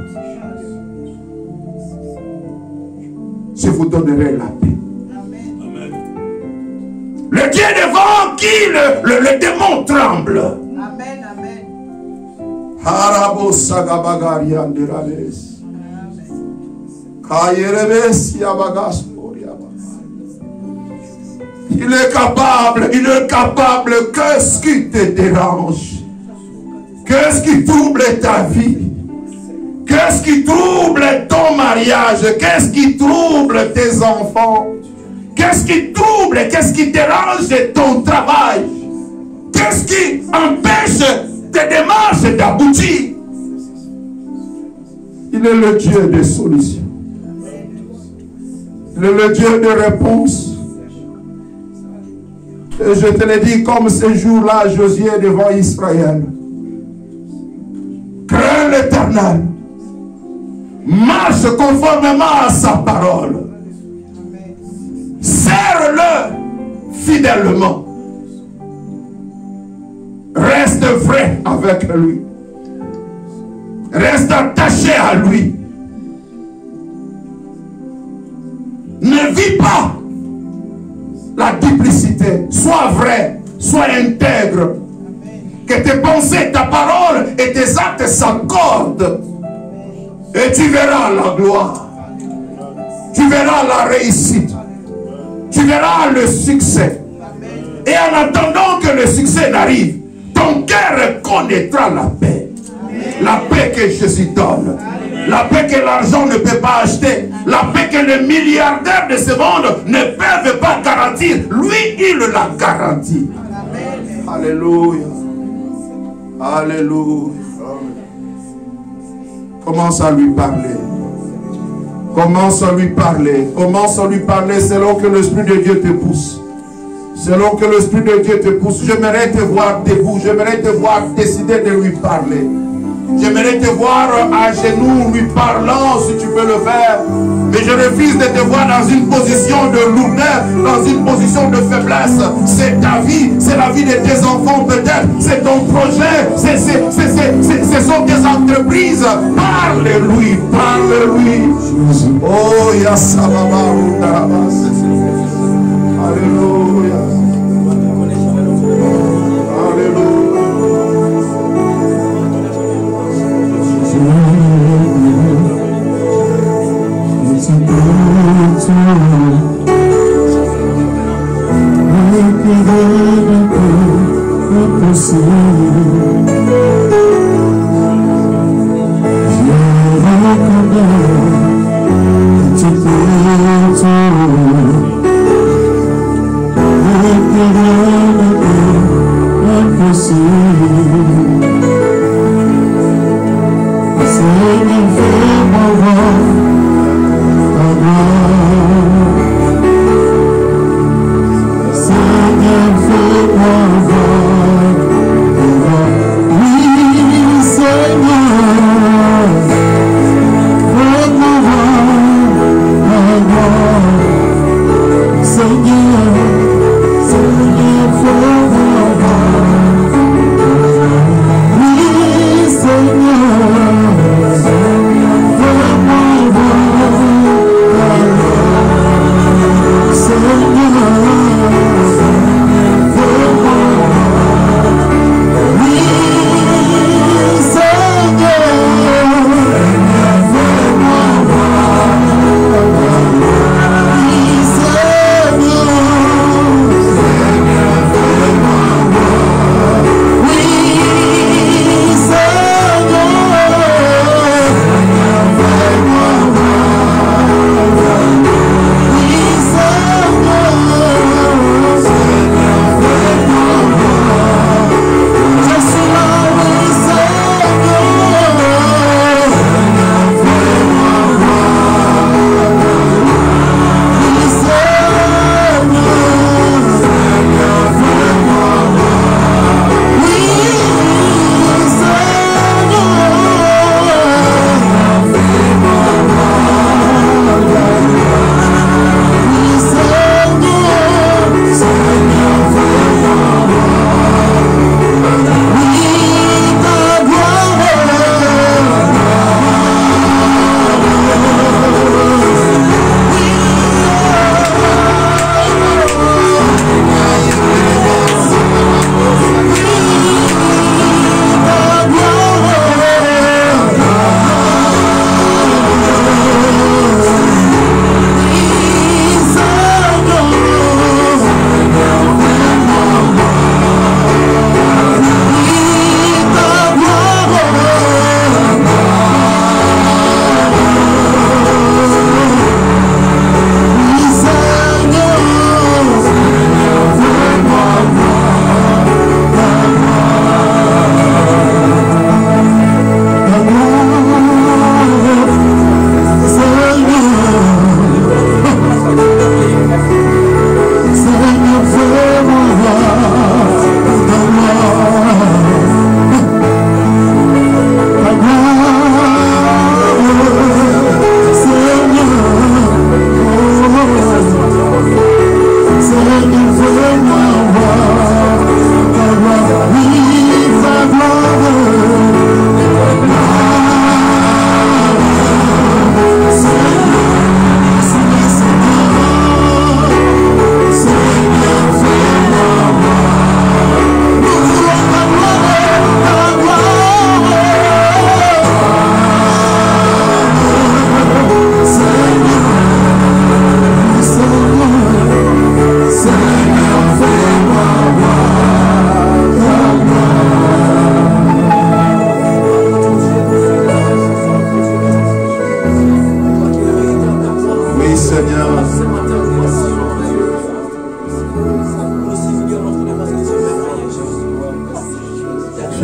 Je vous donnerai la paix. Le Dieu devant qui le démon tremble. Amen, amen. Harabo sagabagari anderales. Kayereves yabagas poriabas. Il est capable. Qu'est-ce qui te dérange? Qu'est-ce qui trouble ta vie? Qu'est-ce qui trouble ton mariage? Qu'est-ce qui trouble tes enfants? Qu'est-ce qui trouble, qu'est-ce qui dérange ton travail? Qu'est-ce qui empêche tes démarches d'aboutir? Il est le Dieu des solutions. Il est le Dieu des réponses. Et je te l'ai dit comme ce jour-là, Josué devant Israël. Crains l'Éternel. Marche conformément à sa parole. Serre-le fidèlement. Reste vrai avec lui. Reste attaché à lui. Ne vis pas la duplicité. Sois vrai, sois intègre. Que tes pensées, ta parole et tes actes s'accordent. Et tu verras la gloire. Tu verras la réussite. Tu verras le succès. Et en attendant que le succès n'arrive, ton cœur connaîtra la paix. La paix que Jésus donne. La paix que l'argent ne peut pas acheter. La paix que les milliardaires de ce monde ne peuvent pas garantir. Lui, il la garantit. Alléluia. Alléluia. Commence à lui parler. Commence à lui parler. Commence à lui parler selon que l'Esprit de Dieu te pousse. Selon que l'Esprit de Dieu te pousse. J'aimerais te voir debout. J'aimerais te voir décider de lui parler. J'aimerais te voir à genoux lui parlant si tu peux le faire. Mais je refuse de te voir dans une position de lourdeur, dans une position de faiblesse. C'est ta vie, c'est la vie de tes enfants peut-être. C'est ton projet, ce sont tes entreprises. Parle-lui, parle-lui. Oh, Yassababa, Alléluia.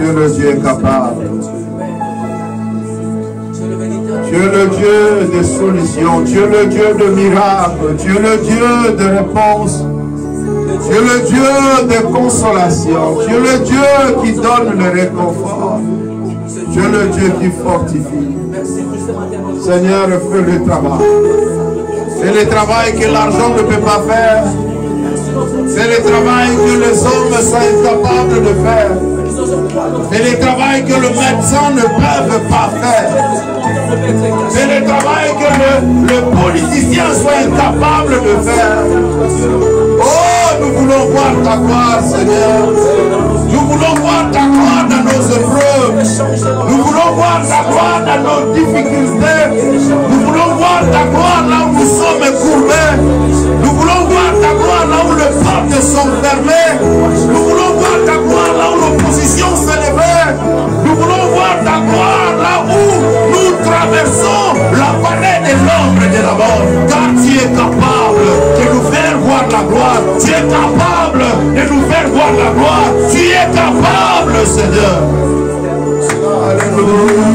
es le Dieu capable. Tu es le Dieu des solutions. Tu es le Dieu de miracles. Tu es le Dieu de réponses. Tu es le Dieu de consolation. Tu es le Dieu qui donne le réconfort. Tu es le Dieu qui fortifie. Seigneur, fais le travail. Fais le travail que l'argent ne peut pas faire. Fais le travail que les hommes sont incapables de faire. Fais le travail que le médecin ne peut pas faire. Fais le travail que le politicien soit incapable de faire. Oh, nous voulons voir ta gloire, Seigneur. Nous voulons voir ta gloire dans nos épreuves. Nous voulons voir ta gloire dans nos difficultés. Nous voulons voir ta gloire là où nous sommes courbés. Nous voulons voir ta gloire là où les portes sont fermées. Nous voulons voir ta gloire là où l'opposition s'est levée. Nous voulons voir ta gloire là où nous traversons la vallée de l'ombre de la mort. Car tu es capable de nous faire voir la gloire. Tu es capable de nous faire voir la gloire. Tu es capable, Seigneur. Alléluia.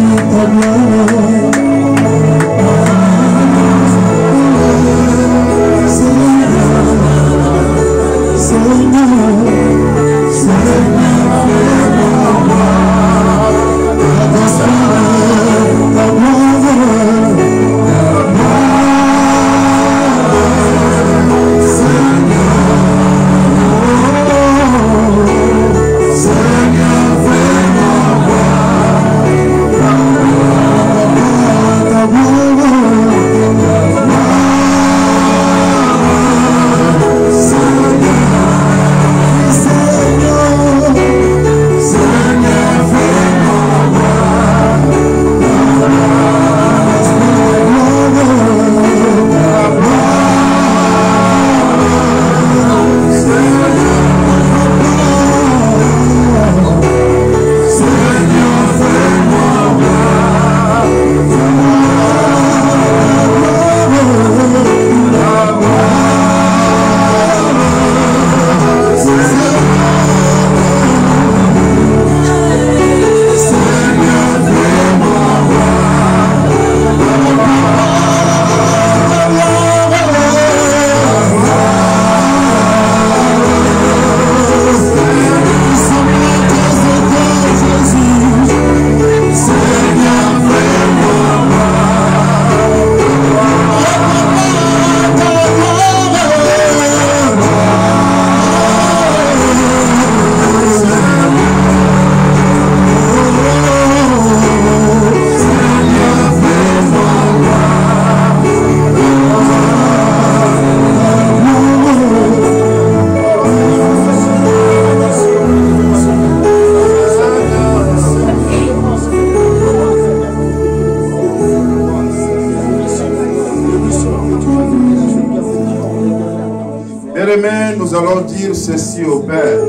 Nous allons dire ceci au Père.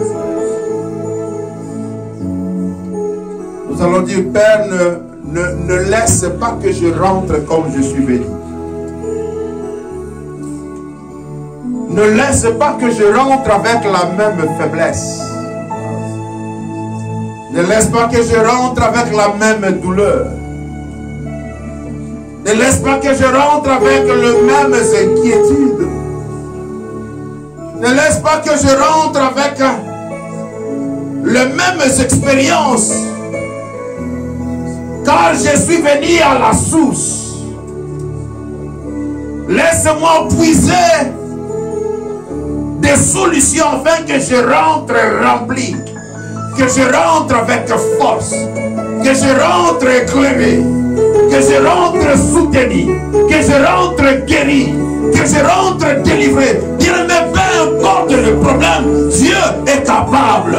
Nous allons dire, Père, ne laisse pas que je rentre comme je suis venu. Ne laisse pas que je rentre avec la même faiblesse. Ne laisse pas que je rentre avec la même douleur. Ne laisse pas que je rentre avec les mêmes inquiétudes. Ne laisse pas que je rentre avec les mêmes expériences. Car je suis venu à la source. Laisse-moi puiser des solutions afin que je rentre rempli. Que je rentre avec force. Que je rentre éclairé. Que je rentre soutenu. Que je rentre guéri. Que je rentre délivré. Bien-aimé, peu importe le problème, Dieu est capable.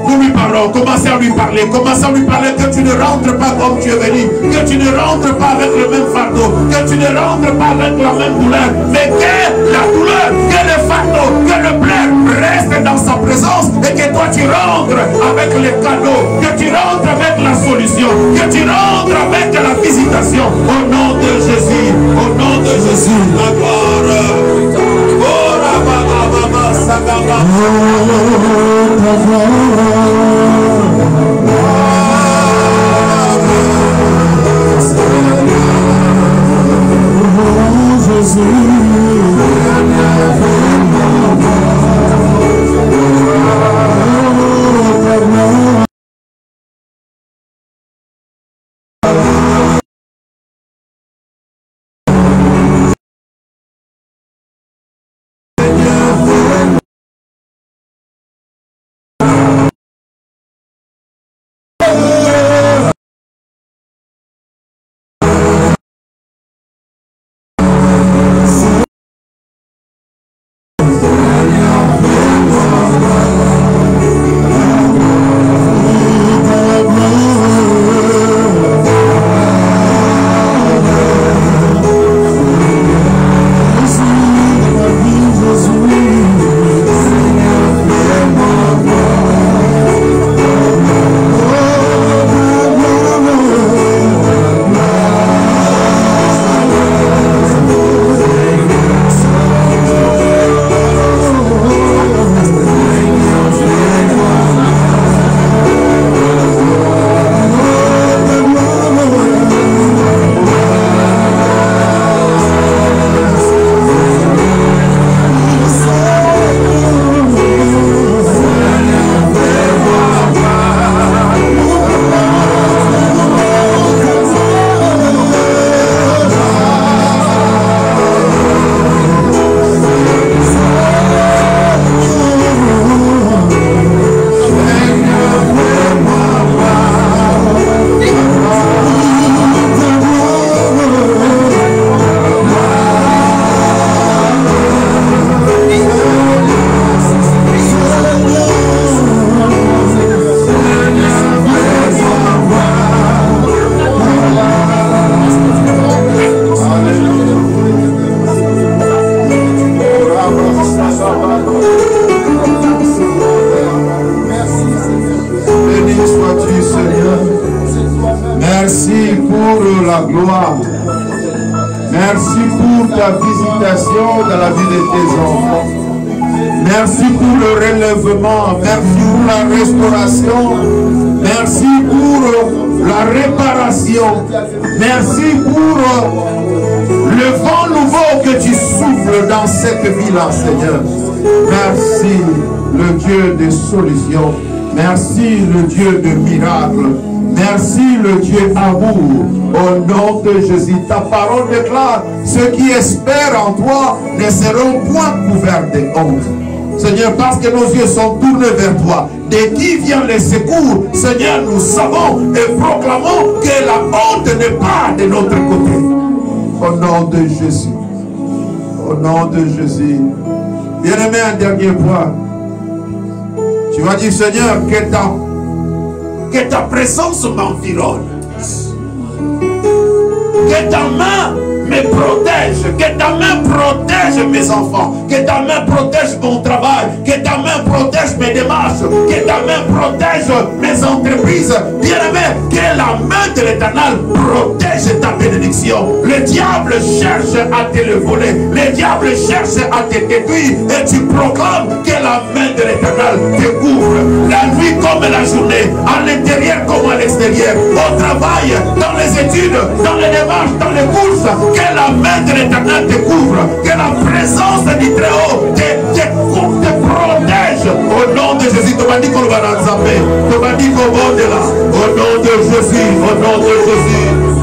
Nous lui parlons, commencez à lui parler, que tu ne rentres pas comme tu es venu, que tu ne rentres pas avec le même fardeau, que tu ne rentres pas avec la même douleur, mais que la douleur, que le fardeau, que le plaie reste dans sa présence et que toi tu rentres avec les cadeaux, que tu rentres avec la solution, que tu rentres avec la visitation. Au nom de Jésus, la gloire. Oh, la gloire. Merci pour ta visitation dans la vie de tes enfants. Merci pour le relèvement. Merci pour la restauration. Merci pour la réparation. Merci pour le vent nouveau que tu souffles dans cette vie-là, Seigneur. Merci, le Dieu des solutions. Merci, le Dieu de miracles. Merci, le Dieu amour. Au nom de Jésus, ta parole déclare, ceux qui espèrent en toi ne seront point couverts de honte. Seigneur, parce que nos yeux sont tournés vers toi, de qui vient le secours, Seigneur, nous savons et proclamons que la honte n'est pas de notre côté. Au nom de Jésus. Au nom de Jésus. Bien-aimé, un dernier point. Tu vas dire, Seigneur, que ta présence m'environne. Que ta main me protège, que ta main protège mes enfants, que ta main protège mon travail, que ta main protège mes démarches, que ta main protège mes entreprises. Bien-aimé, que la main de l'Éternel protège ta bénédiction. Le diable cherche à te le voler, le diable cherche à te détruire, et tu proclames que la main de l'Éternel te couvre, la nuit comme la journée, à l'intérieur comme à l'extérieur, au travail, dans les études, dans les démarches, dans les courses. Que la main de l'Éternel te couvre, que la présence du Très-Haut te protège. Au nom de Jésus, tu m'as dit qu'on va l'ensemble. Tu m'as dit qu'on va au-delà. Au nom de Jésus, au nom de Jésus.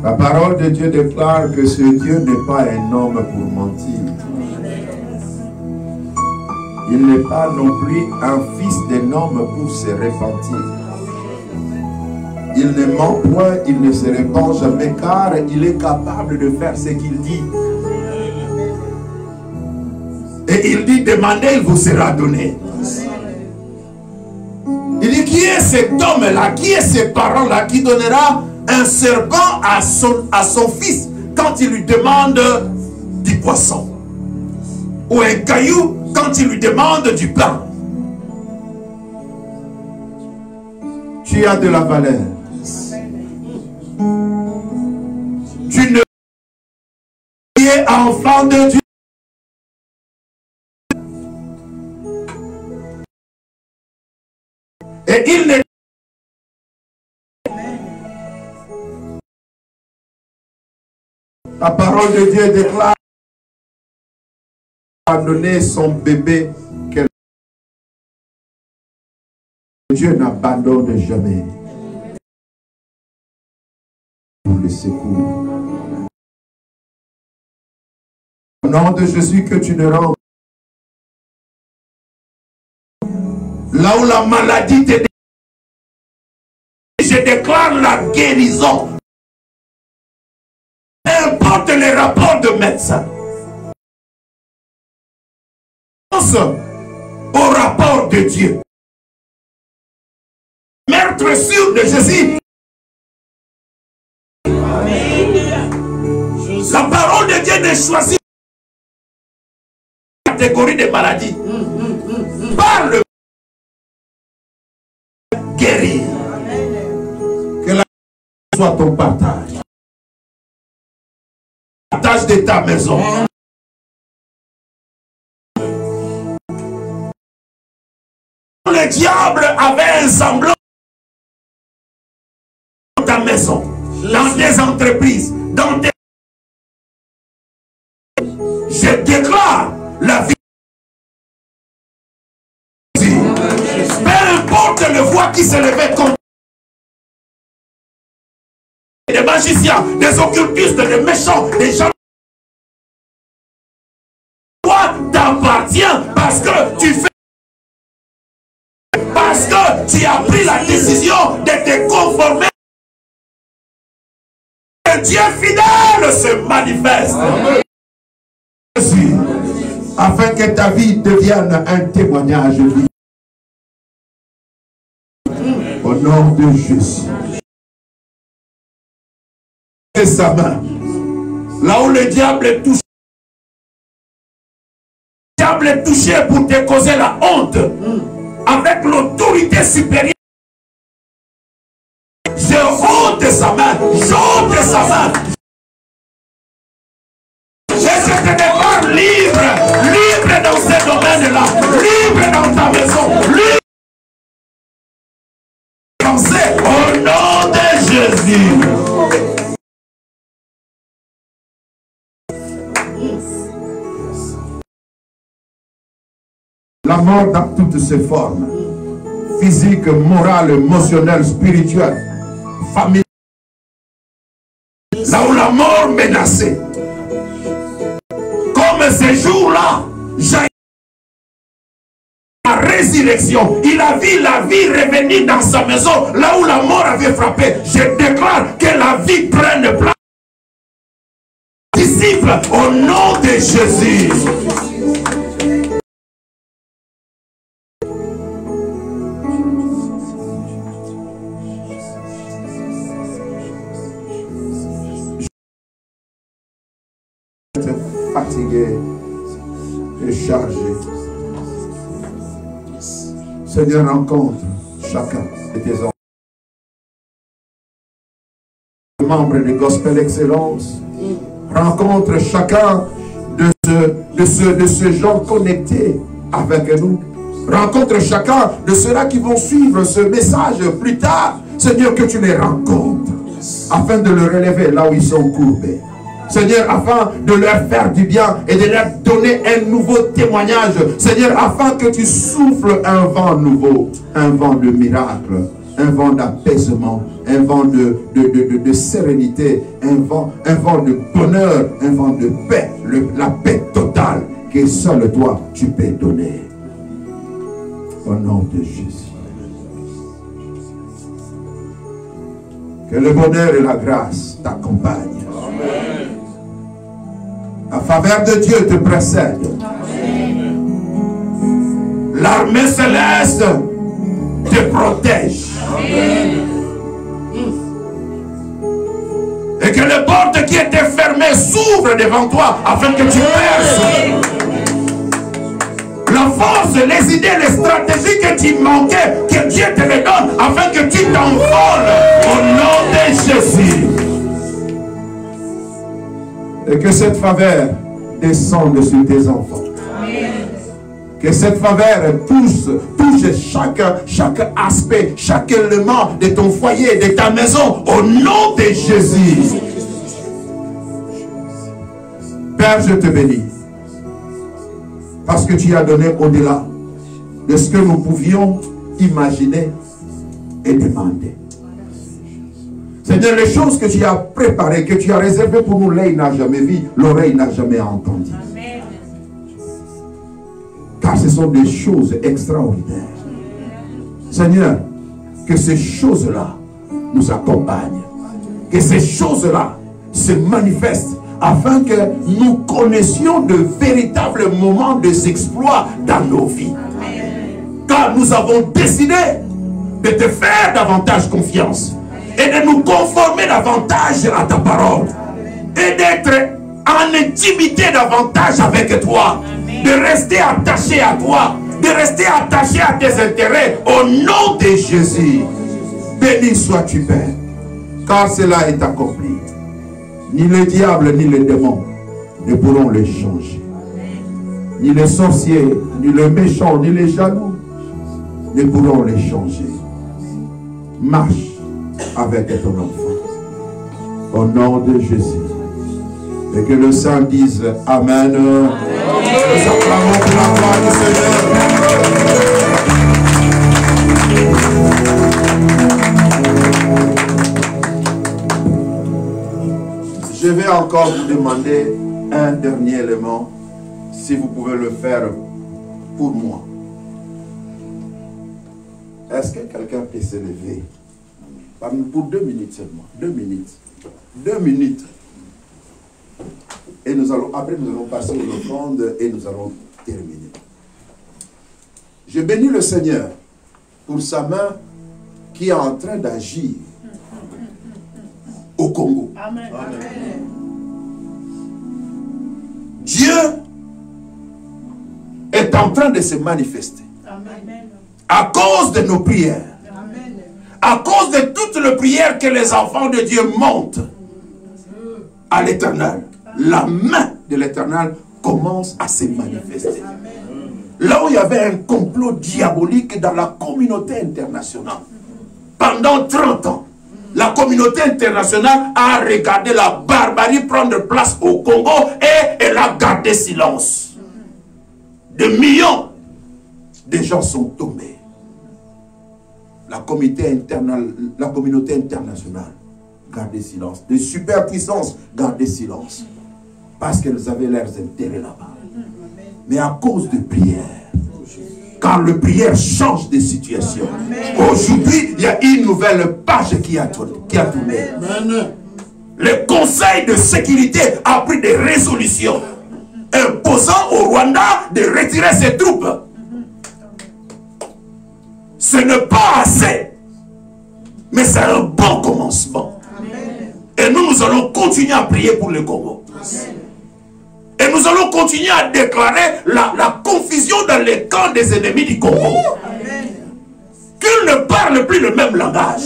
La parole de Dieu déclare que ce Dieu n'est pas un homme pour mentir. Il n'est pas non plus un fils d'un homme pour se repentir. Il ne ment point, il ne se répand jamais, car il est capable de faire ce qu'il dit. Et il dit, demandez, il vous sera donné. Il dit, qui est cet homme-là, qui est ce parent-là qui donnera un serpent à son fils quand il lui demande du poisson, ou un caillou quand il lui demande du pain? Tu as de la valeur. Tu ne es enfant de Dieu. Et il n'est La parole de Dieu déclare à donner son bébé que Dieu n'abandonne jamais pour le secours. Au nom de Jésus, que tu ne rends là où la maladie te... Je déclare la guérison. Importe les rapports de médecins. Pense au rapport de Dieu. Maître sûr de Jésus. La parole de Dieu ne choisit pas la catégorie de maladies. Parle. Guérir. Que la soit ton partage. Partage de ta maison. Le diable avait un semblant dans ta maison, dans tes entreprises, dans tes... Je déclare la vie. Peu importe le voix qui s'élevait contre des magiciens, des occultistes, des méchants, des gens. Toi t'appartiens parce que tu fais, parce que tu as pris la décision de te conformer. Et Dieu fidèle se manifeste. Afin que ta vie devienne un témoignage vivant. Au nom de Jésus. Et sa main. Là où le diable est touché. Le diable est touché pour te causer la honte. Avec l'autorité supérieure. Je ôte j'ôte sa main, j'ôte sa main. Et je te déclare libre, libre dans ces domaines-là, libre dans ta maison, libre. Au nom de Jésus. La mort dans toutes ses formes, physique, morale, émotionnelle, spirituelle, familiale. Là où la mort menaçait. Comme ces jours-là, j'ai la résurrection. Il a vu la vie revenir dans sa maison, là où la mort avait frappé. Je déclare que la vie prenne place. Disciples, au nom de Jésus. Fatigué et chargé. Seigneur, rencontre chacun de tes enfants. Membres de Gospel Excellence, rencontre chacun de ce genre connecté avec nous. Rencontre chacun de ceux-là qui vont suivre ce message plus tard. Seigneur, que tu les rencontres afin de le relever là où ils sont courbés. Seigneur, afin de leur faire du bien et de leur donner un nouveau témoignage. Seigneur, afin que tu souffles un vent nouveau, un vent de miracle, un vent d'apaisement, un vent de sérénité, un vent de bonheur, un vent de paix, la paix totale que seul toi tu peux donner. Au nom de Jésus. Que le bonheur et la grâce t'accompagnent. La faveur de Dieu te précède. L'armée céleste te protège. Et que les portes qui étaient fermées s'ouvrent devant toi afin que tu perces. La force, les idées, les stratégies que tu manquais, que Dieu te les donne afin que tu t'envoles au nom de Jésus. Et que cette faveur descende sur tes enfants. Amen. Que cette faveur touche chaque aspect, chaque élément de ton foyer, de ta maison, au nom de Jésus. Père, je te bénis. Parce que tu as donné au-delà de ce que nous pouvions imaginer et demander. Seigneur, les choses que tu as préparées, que tu as réservées pour nous, l'œil n'a jamais vu, l'oreille n'a jamais entendu. Amen. Car ce sont des choses extraordinaires. Seigneur, que ces choses-là nous accompagnent. Que ces choses-là se manifestent afin que nous connaissions de véritables moments des exploits dans nos vies. Amen. Car nous avons décidé de te faire davantage confiance. Et de nous conformer davantage à ta parole. Et d'être en intimité davantage avec toi. De rester attaché à toi. De rester attaché à tes intérêts. Au nom de Jésus. Béni sois-tu, Père. Car cela est accompli. Ni le diable, ni les démons ne pourront le changer. Ni les sorciers, ni les méchants, ni les jaloux ne pourront les changer. Marche avec ton enfant. Au nom de Jésus. Et que le Saint dise Amen. Nous acclamons pour la gloire du Seigneur. Je vais encore vous demander un dernier élément, si vous pouvez le faire pour moi. Est-ce que quelqu'un peut se lever? Pour 2 minutes seulement. 2 minutes. 2 minutes. Et nous allons, après nous allons passer aux offrandes et nous allons terminer. Je bénis le Seigneur pour sa main qui est en train d'agir au Congo. Amen. Amen. Dieu est en train de se manifester. Amen. À cause de nos prières. Amen. à cause de toutes les prières que les enfants de Dieu montent à l'Éternel, la main de l'Éternel commence à se manifester. Là où il y avait un complot diabolique dans la communauté internationale, pendant 30 ans, la communauté internationale a regardé la barbarie prendre place au Congo et elle a gardé silence. Des millions de gens sont tombés. La communauté internationale gardait silence. Des superpuissances gardaient silence. Parce qu'elles avaient leurs intérêts là-bas. Mais à cause de prières, quand le prière change de situation, aujourd'hui, il y a une nouvelle page qui a tourné. Le Conseil de sécurité a pris des résolutions imposant au Rwanda de retirer ses troupes. Ce n'est pas assez, mais c'est un bon commencement. Et nous allons continuer à prier pour le Congo. Et nous allons continuer à déclarer la confusion dans les camps des ennemis du Congo. Qu'ils ne parlent plus le même langage.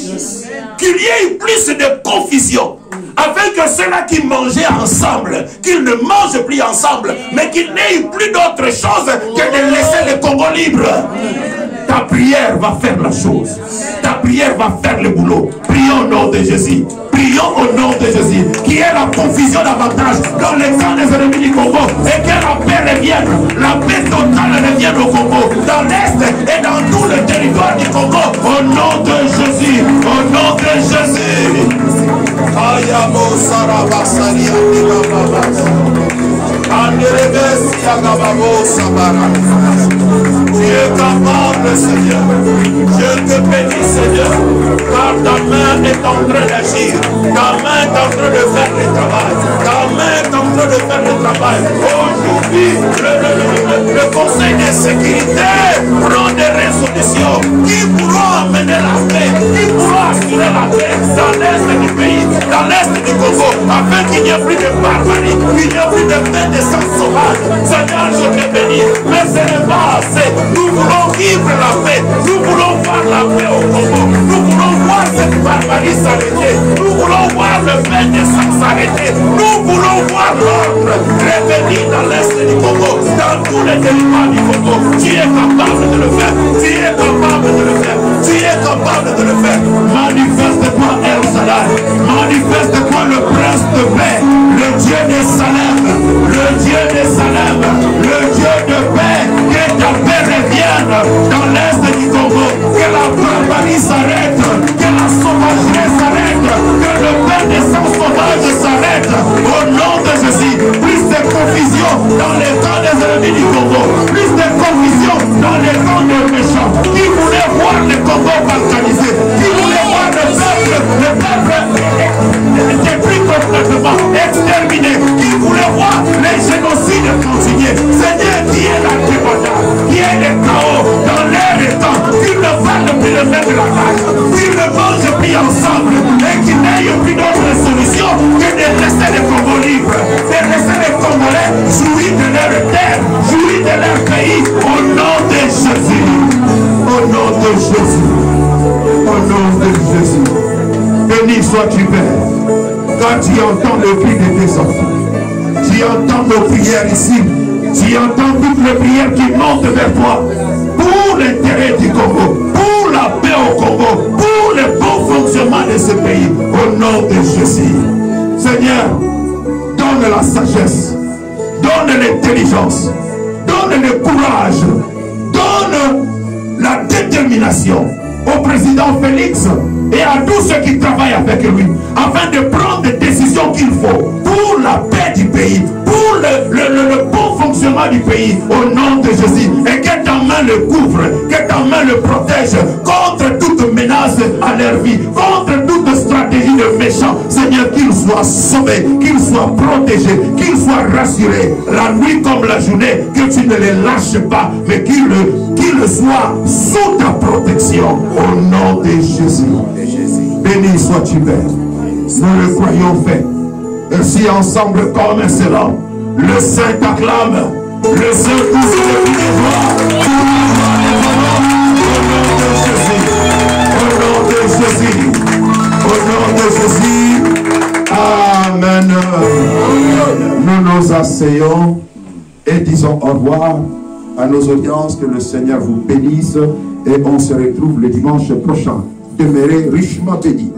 Qu'il y ait plus de confusion. Afin que ceux-là qui mangeaient ensemble, qu'ils ne mangent plus ensemble, mais qu'il n'y ait plus d'autre chose que de laisser le Congo libre. Ta prière va faire la chose. Ta prière va faire le boulot. Prions au nom de Jésus. Prions au nom de Jésus. Qu'il y ait la confusion davantage dans les camps des ennemis du Congo. Et que la paix revienne. La paix totale revienne au Congo. Dans l'Est et dans tout le territoire du Congo. Au nom de Jésus. Au nom de Jésus. Ayamo Sarabasari tu es capable, Seigneur. Je te bénis, Seigneur. Car ta main est en train d'agir. Ta main est en train de faire le travail. Ta main est en train de faire le travail. Aujourd'hui, le Conseil de sécurité prend des résolutions qui pourront amener la paix, qui pourront assurer la paix dans l'Est du pays, dans l'Est du Congo, afin qu'il n'y ait plus de barbarie, qu'il n'y ait plus de paix de sang sauvage. Seigneur, je te bénis. Mais ce n'est pas assez. Nous voulons vivre la paix. Nous voulons voir la paix au Congo. Nous voulons voir cette barbarie s'arrêter. Nous voulons voir le paix de sang s'arrêter. Nous voulons voir l'ordre revenir dans l'Est du Congo, dans tous les territoires du Congo. Tu es capable de le faire. Tu es capable de le faire. Tu es capable de le faire. Manifeste-toi, El Shaddai. Manifeste-toi, le prince de paix, le Dieu des Salem, le Dieu des Salem, le Dieu de paix. Que ta paix revienne dans l'Est du Congo. Que la barbarie s'arrête. Que la sauvagerie s'arrête. Que le paix des sangs sauvages s'arrête. Au nom de Jésus. Plus de confusion dans les camps des ennemis du Congo. Plus de confusion dans les camps des méchants. Qui voulait voir le Congo balkanisé. Qui voulait voir le peuple détruit complètement, exterminé. Qui voulait voir les génocides continuer. Seigneur, qui est la témoignage, qui est le chaos dans l'air et temps. Qu'ils ne parlent plus le même langage. Qu'ils ne mangent plus ensemble. Et qu'il n'y ait plus d'autre solution que de laisser les Congos libres. De laisser les Congolais jouir de leur terre, jouir de leur pays. Au nom de Jésus. Au nom de Jésus. Au nom de Jésus. Béni sois-tu, Père. Quand tu entends le cri de tes enfants, tu entends nos prières ici, tu entends toutes les prières qui montent vers toi, pour l'intérêt du Congo, pour la paix au Congo, pour le bon fonctionnement de ce pays, au nom de Jésus. Seigneur, donne la sagesse, donne l'intelligence, donne le courage, donne la détermination au président Félix et à tous ceux qui travaillent avec lui, afin de prendre des décisions qu'il faut pour la paix du pays, pour le bon fonctionnement du pays, au nom de Jésus. Et que ta main le couvre, que ta main le protège contre toute menace à leur vie, contre toute stratégie de méchants. Seigneur, qu'il soit sauvé, qu'il soit protégé, qu'il soit rassuré, la nuit comme la journée, que tu ne les lâches pas, mais qu'il soit sous ta protection, au nom de Jésus. Béni sois-tu, Père. Nous le croyons fait. Ainsi ensemble comme un seul homme, le Saint acclame, le Saint pousse les gloires, au nom de Jésus, au nom de Jésus. asseyons et disons au revoir à nos audiences. Que le Seigneur vous bénisse et on se retrouve le dimanche prochain. Demeurez richement bénis.